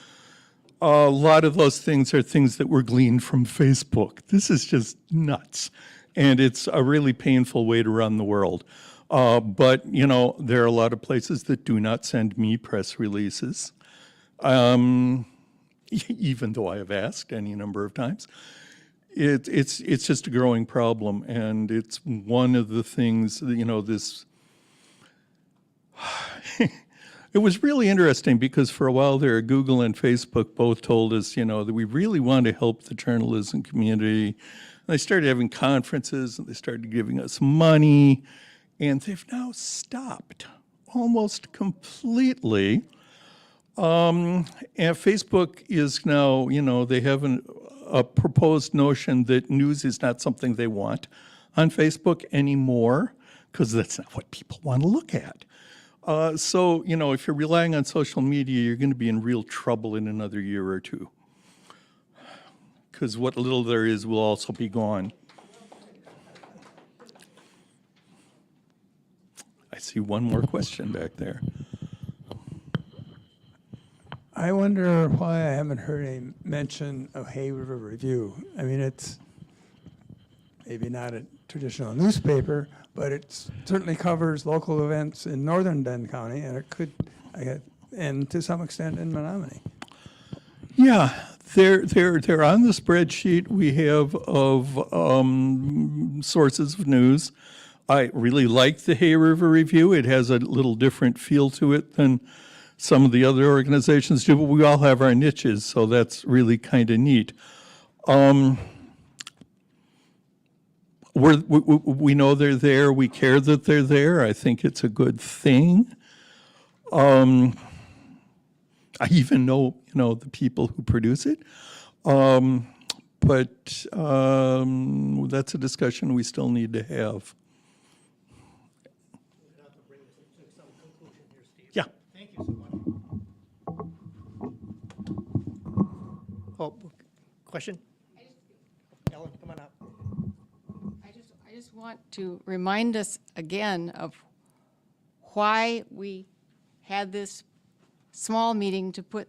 A lot of those things are things that were gleaned from Facebook. This is just nuts. And it's a really painful way to run the world. But, you know, there are a lot of places that do not send me press releases, even though I have asked any number of times. It's just a growing problem, and it's one of the things, you know, this, it was really interesting because for a while there, Google and Facebook both told us, you know, that we really want to help the journalism community. And they started having conferences, and they started giving us money, and they've now stopped almost completely. And Facebook is now, you know, they have a proposed notion that news is not something they want on Facebook anymore, because that's not what people want to look at. So, you know, if you're relying on social media, you're going to be in real trouble in another year or two, because what little there is will also be gone. I see one more question back there. I wonder why I haven't heard any mention of Hay River Review. I mean, it's maybe not a traditional newspaper, but it certainly covers local events in northern Dunn County, and it could, and to some extent in Menominee. Yeah, they're on the spreadsheet we have of sources of news. I really like the Hay River Review. It has a little different feel to it than some of the other organizations do, but we all have our niches, so that's really kind of neat. We know they're there. We care that they're there. I think it's a good thing. I even know, you know, the people who produce it. but that's a discussion we still need to have. Yeah. Thank you so much. Oh, question? Ellen, come on up. I just want to remind us again of why we had this small meeting to put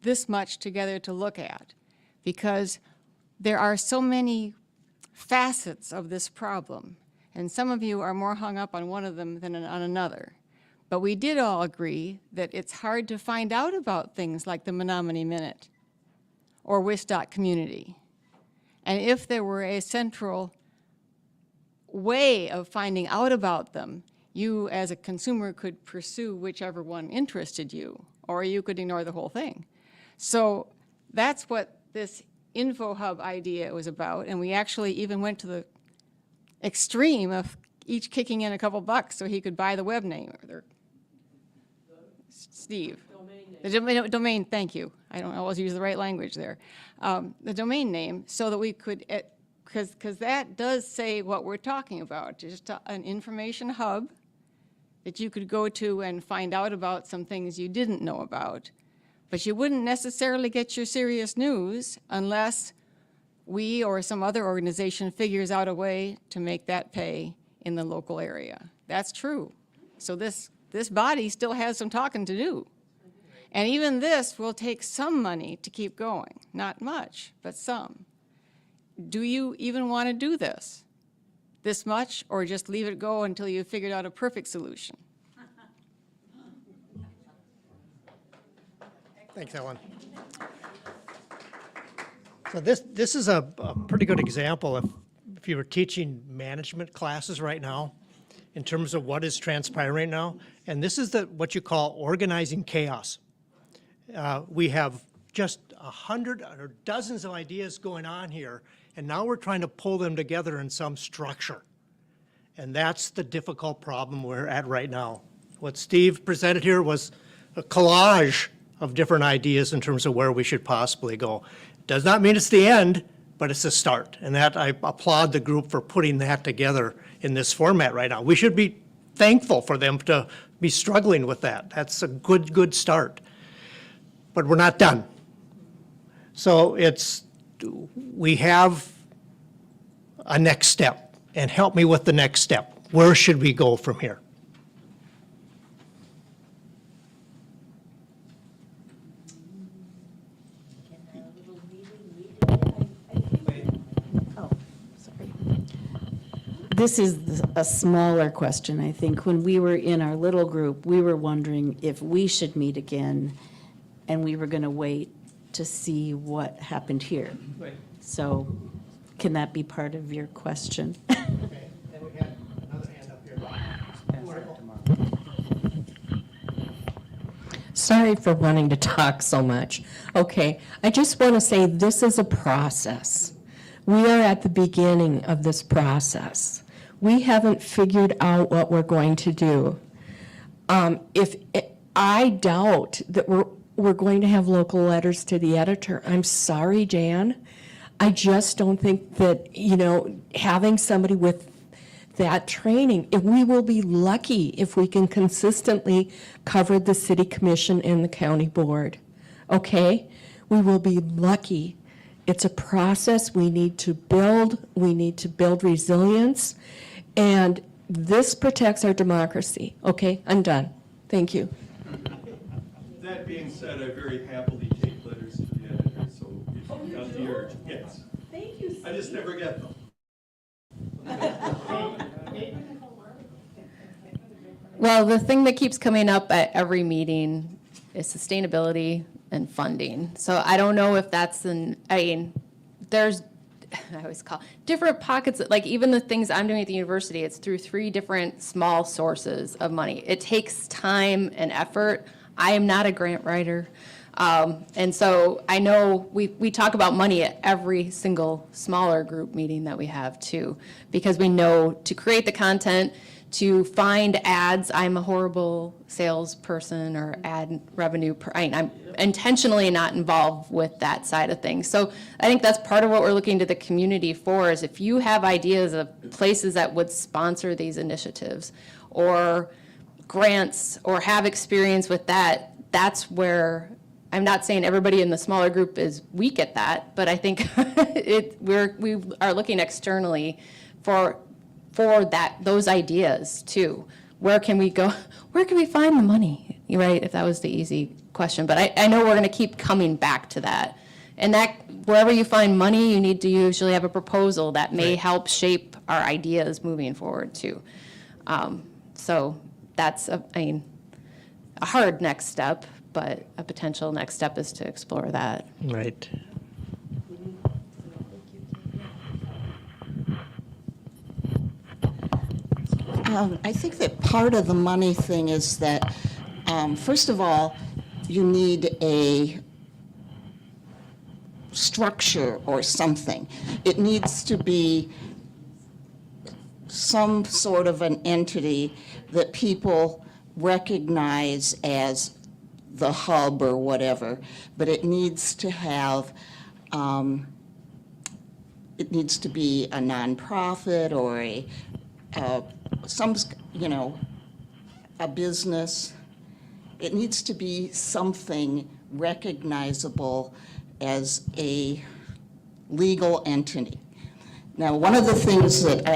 this much together to look at, because there are so many facets of this problem, and some of you are more hung up on one of them than on another. But we did all agree that it's hard to find out about things like the Menominee Minute or Wistock Community. And if there were a central way of finding out about them, you as a consumer could pursue whichever one interested you, or you could ignore the whole thing. So that's what this Info Hub idea was about, and we actually even went to the extreme of each kicking in a couple bucks so he could buy the web name. Steve. The domain, thank you. I don't always use the right language there. The domain name, so that we could, because that does say what we're talking about, just an information hub that you could go to and find out about some things you didn't know about. But you wouldn't necessarily get your serious news unless we or some other organization figures out a way to make that pay in the local area. That's true. So this body still has some talking to do. And even this will take some money to keep going. Not much, but some. Do you even want to do this much, or just leave it go until you've figured out a perfect solution? Thanks, Ellen. So this is a pretty good example if you were teaching management classes right now in terms of what is transpiring right now. And this is what you call organizing chaos. We have just 100 or dozens of ideas going on here, and now we're trying to pull them together in some structure. And that's the difficult problem we're at right now. What Steve presented here was a collage of different ideas in terms of where we should possibly go. Does not mean it's the end, but it's a start. And that I applaud the group for putting that together in this format right now. We should be thankful for them to be struggling with that. That's a good start. But we're not done. So we have a next step, and help me with the next step. Where should we go from here? This is a smaller question, I think. When we were in our little group, we were wondering if we should meet again, and we were going to wait to see what happened here. Right. So can that be part of your question? Okay, then we had another hand up here. Sorry for wanting to talk so much. Okay, I just want to say this is a process. We are at the beginning of this process. We haven't figured out what we're going to do. I doubt that we're going to have local letters to the editor. I'm sorry, Jan. I just don't think that, having somebody with that training, we will be lucky if we can consistently cover the city commission and the county board. Okay? We will be lucky. It's a process we need to build. We need to build resilience. And this protects our democracy. Okay? I'm done. Thank you. That being said, I very happily take letters to the editor, so if you got the urge, yes. Thank you. I just never get them. Well, the thing that keeps coming up at every meeting is sustainability and funding. So I don't know if that's there's, I always call different pockets, like even the things I'm doing at the university, it's through 3 different small sources of money. It takes time and effort. I am not a grant writer. And so I know we talk about money at every single smaller group meeting that we have too, because we know to create the content, to find ads. I'm a horrible salesperson or ad revenue. I'm intentionally not involved with that side of things. So I think that's part of what we're looking to the community for, is if you have ideas of places that would sponsor these initiatives or grants or have experience with that, that's where, I'm not saying everybody in the smaller group is weak at that, but I think we are looking externally for those ideas too. Where can we go? Where can we find the money? Right, if that was the easy question. But I know we're going to keep coming back to that. And that wherever you find money, you need to usually have a proposal that may help shape our ideas moving forward too. So that's a hard next step, but a potential next step is to explore that. Right. I think that part of the money thing is that, first of all, you need a structure or something. It needs to be some sort of an entity that people recognize as the hub or whatever, but it needs to have, it needs to be a nonprofit or a business. It needs to be something recognizable as a legal entity. Now, one of the things that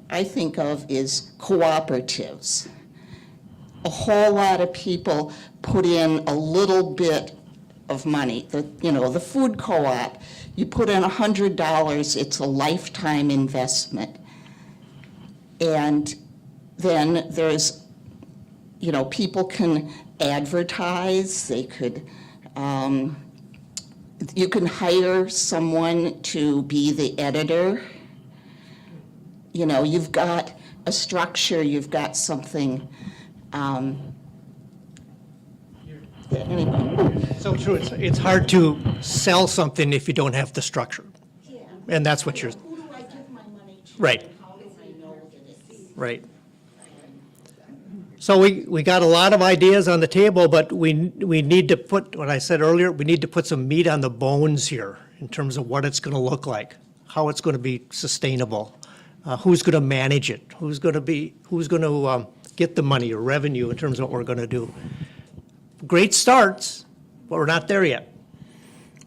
I think of is cooperatives. A whole lot of people put in a little bit of money. The food co-op, you put in $100, it's a lifetime investment. And then there's, people can advertise, they could, you can hire someone to be the editor. You've got a structure, you've got something. Anyway. So true, it's hard to sell something if you don't have the structure. And that's what you're. Who do I give my money to? Right. And how do I know that it's? Right. So we got a lot of ideas on the table, but we need to put, what I said earlier, we need to put some meat on the bones here in terms of what it's going to look like, how it's going to be sustainable, who's going to manage it, who's going to get the money or revenue in terms of what we're going to do. Great starts, but we're not there yet.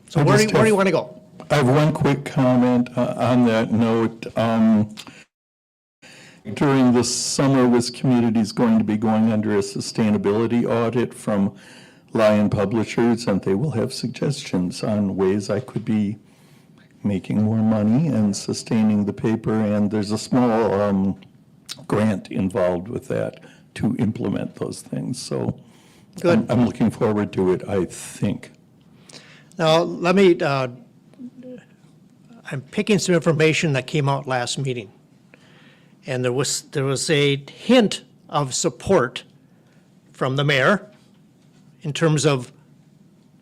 So where do you want to go? I have one quick comment on that note. During the summer, this community is going to be going under a sustainability audit from Lion Publishers, and they will have suggestions on ways I could be making more money and sustaining the paper. And there's a small grant involved with that to implement those things. So Good. I'm looking forward to it, I think. Now, let me, I'm picking some information that came out last meeting. And there was a hint of support from the mayor in terms of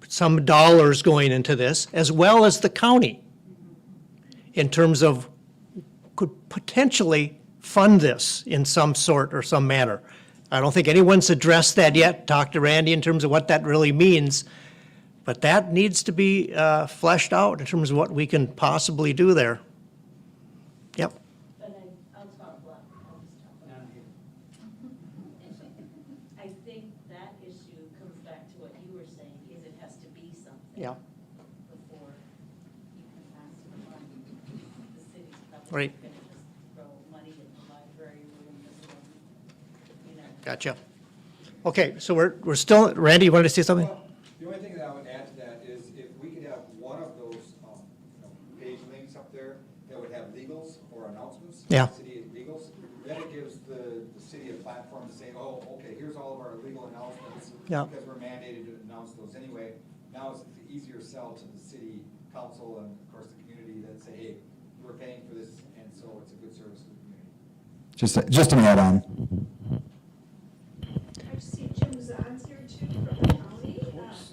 some dollars going into this, as well as the county, in terms of could potentially fund this in some sort or some manner. I don't think anyone's addressed that yet. Talk to Randy in terms of what that really means. But that needs to be fleshed out in terms of what we can possibly do there. Yep. I'll talk about, I think that issue comes back to what you were saying, is it has to be something. Yeah. Before you can ask for money. The city's probably Right. going to just throw money at the library room, this one, Gotcha. Okay, so we're still, Randy, you wanted to say something? The only thing that I would add to that is if we could have one of those page links up there that would have legals or announcements. Yeah. City legals, then it gives the city a platform to say, oh, okay, here's all of our legal announcements. Yeah. Because we're mandated to announce those anyway. Now it's an easier sell to the city council and of course the community that say, hey, we're paying for this and so it's a good service to the community. Just an add-on. I see Jim Zahn's here too from the county.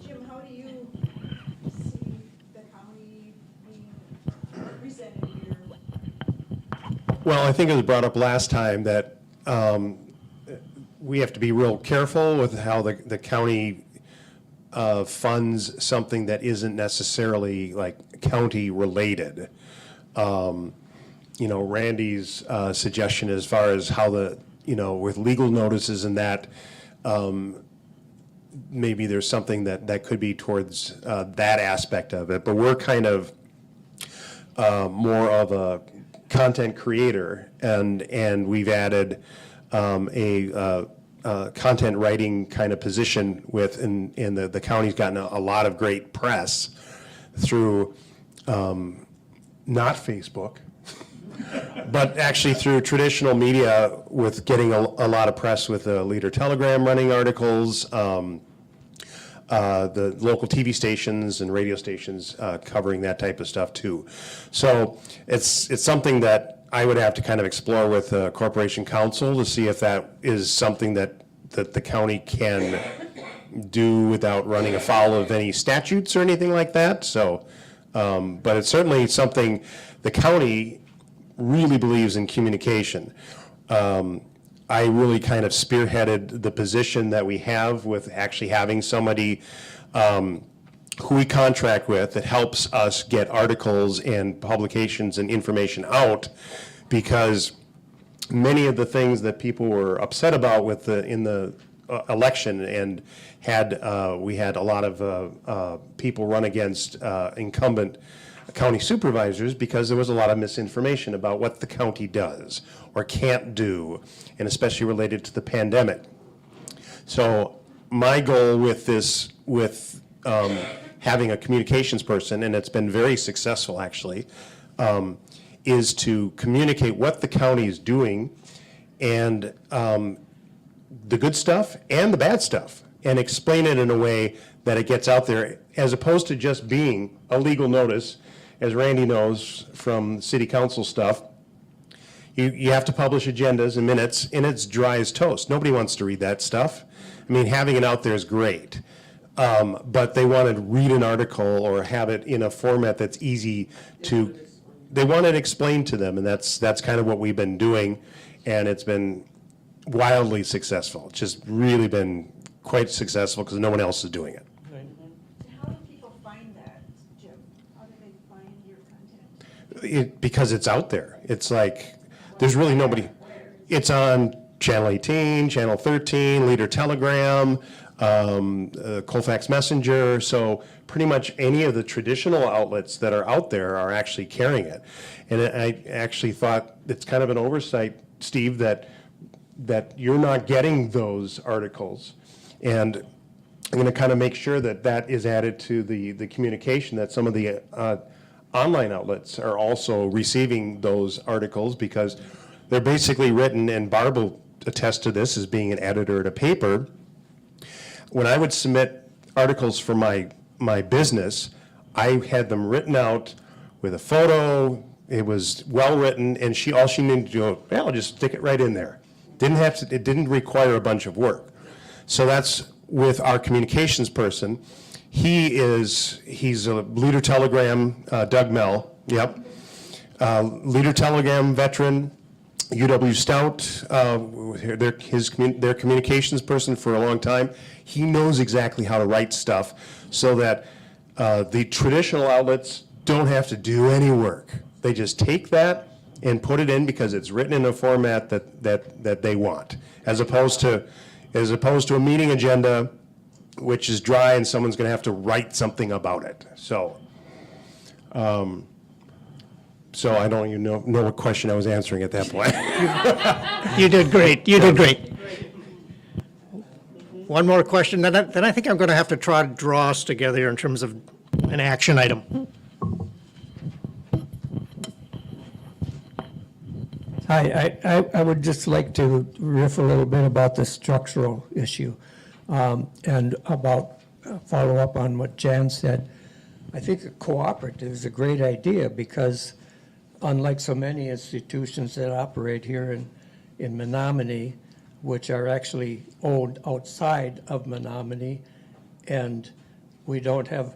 Jim, how do you see the county being represented here? Well, I think it was brought up last time that we have to be real careful with how the county funds something that isn't necessarily like county-related. Randy's suggestion as far as how with legal notices and that, maybe there's something that could be towards that aspect of it. But we're kind of more of a content creator, and we've added a content writing kind of position and the county's gotten a lot of great press through not Facebook, but actually through traditional media, with getting a lot of press with the Leader Telegram running articles, the local TV stations and radio stations covering that type of stuff too. So it's something that I would have to kind of explore with the Corporation Council to see if that is something that the county can do without running afoul of any statutes or anything like that. So, but it's certainly something the county really believes in communication. I really kind of spearheaded the position that we have with actually having somebody who we contract with that helps us get articles and publications and information out, because many of the things that people were upset about in the election and we had a lot of people run against incumbent county supervisors because there was a lot of misinformation about what the county does or can't do, and especially related to the pandemic. So my goal with this, having a communications person, and it's been very successful actually, is to communicate what the county is doing and the good stuff and the bad stuff, and explain it in a way that it gets out there, as opposed to just being a legal notice. As Randy knows from city council stuff, you have to publish agendas and minutes, and it's dry as toast. Nobody wants to read that stuff. I mean, having it out there is great, but they want to read an article or have it in a format that's easy to, they want it explained to them, and that's kind of what we've been doing, and it's been wildly successful. It's just really been quite successful because no one else is doing it. How do people find that, Jim? How do they find your content? Because it's out there. It's like, there's really nobody. It's on Channel 18, Channel 13, Leader Telegram, Colfax Messenger. So pretty much any of the traditional outlets that are out there are actually carrying it. And I actually thought it's kind of an oversight, Steve, that you're not getting those articles. And I'm going to kind of make sure that is added to the communication, that some of the online outlets are also receiving those articles, because they're basically written, and Barb will attest to this as being an editor at a paper. When I would submit articles for my business, I had them written out with a photo. It was well written, and all she needed to do, well, I'll just stick it right in there. It didn't require a bunch of work. So that's with our communications person. He's a Leader Telegram, Doug Mell, yep. Leader Telegram veteran, UW Stout, their communications person for a long time. He knows exactly how to write stuff so that the traditional outlets don't have to do any work. They just take that and put it in because it's written in a format that they want, as opposed to a meeting agenda, which is dry and someone's going to have to write something about it. So, so I don't even know what question I was answering at that point. You did great. You did great. One more question, then I think I'm going to have to try to draw us together in terms of an action item. Hi, I would just like to riff a little bit about the structural issue and about follow up on what Jan said. I think a cooperative is a great idea because unlike so many institutions that operate here in Menominee, which are actually owned outside of Menominee, and we don't have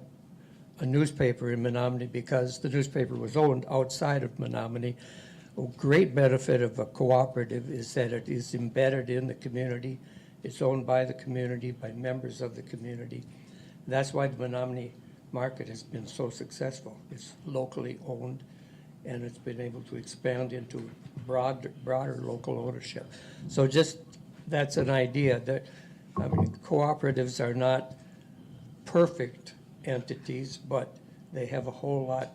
a newspaper in Menominee because the newspaper was owned outside of Menominee. A great benefit of a cooperative is that it is embedded in the community It's owned by the community, by members of the community. That's why the Menominee Market has been so successful. It's locally owned, and it's been able to expand into broader local ownership. So just, that's an idea that, I mean, cooperatives are not perfect entities, but they have a whole lot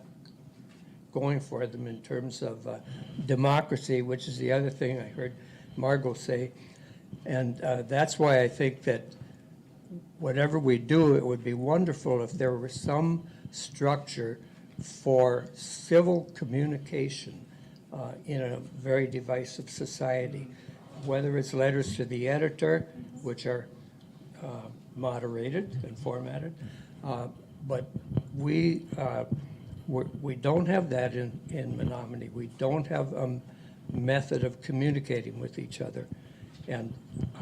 going for them in terms of democracy, which is the other thing I heard Margot say. And that's why I think that whatever we do, it would be wonderful if there were some structure for civil communication in a very divisive society, whether it's letters to the editor, which are moderated and formatted, but we don't have that in Menominee. We don't have a method of communicating with each other. And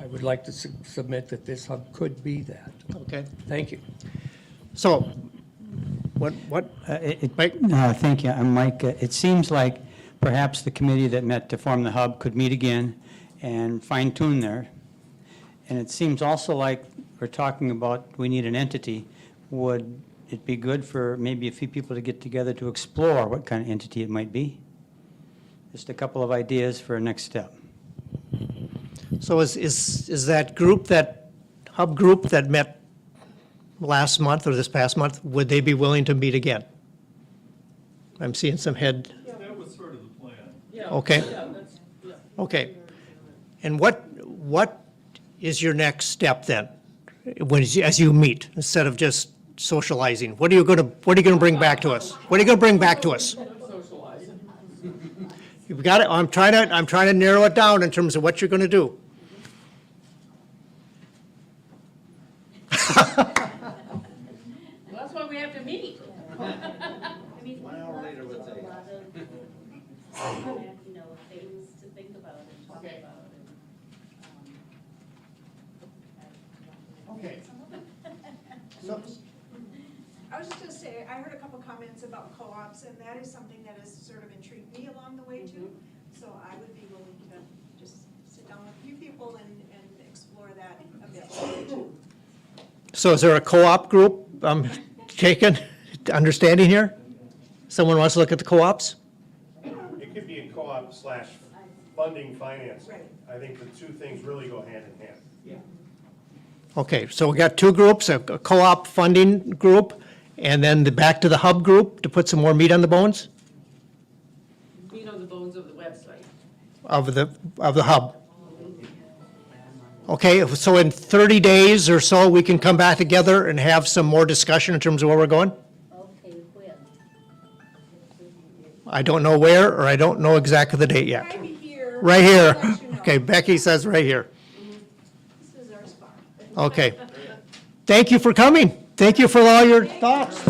I would like to submit that this hub could be that. Okay. Thank you. So, what, Mike? Thank you. I'm Mike. It seems like perhaps the committee that met to form the hub could meet again and fine tune there. And it seems also like we're talking about we need an entity. Would it be good for maybe a few people to get together to explore what kind of entity it might be? Just a couple of ideas for a next step. So is that group, that hub group that met last month or this past month, would they be willing to meet again? I'm seeing some head. That was sort of the plan. Okay. Okay. And what is your next step then, as you meet, instead of just socializing? What are you going to bring back to us? What are you going to bring back to us? You've got it. I'm trying to narrow it down in terms of what you're going to do. That's why we have to meet. Things to think about and talk about. Okay. I was just going to say, I heard a couple comments about co-ops, and that is something that has sort of intrigued me along the way too. So I would be willing to just sit down with a few people and explore that a bit more. So is there a co-op group I'm taking, understanding here? Someone wants to look at the co-ops? It could be a co-op / funding financing. I think the two things really go hand in hand. Okay, so we got two groups, a co-op funding group, and then back to the hub group to put some more meat on the bones Meat on the bones of the website. of the hub. Okay, so in 30 days or so, we can come back together and have some more discussion in terms of where we're going? Okay, when? I don't know where, or I don't know exactly the date yet. Maybe here. Right I'll here. let you know. Okay, Becky says right here. This is our spot. Okay. Thank you for coming. Thank you for all your thoughts.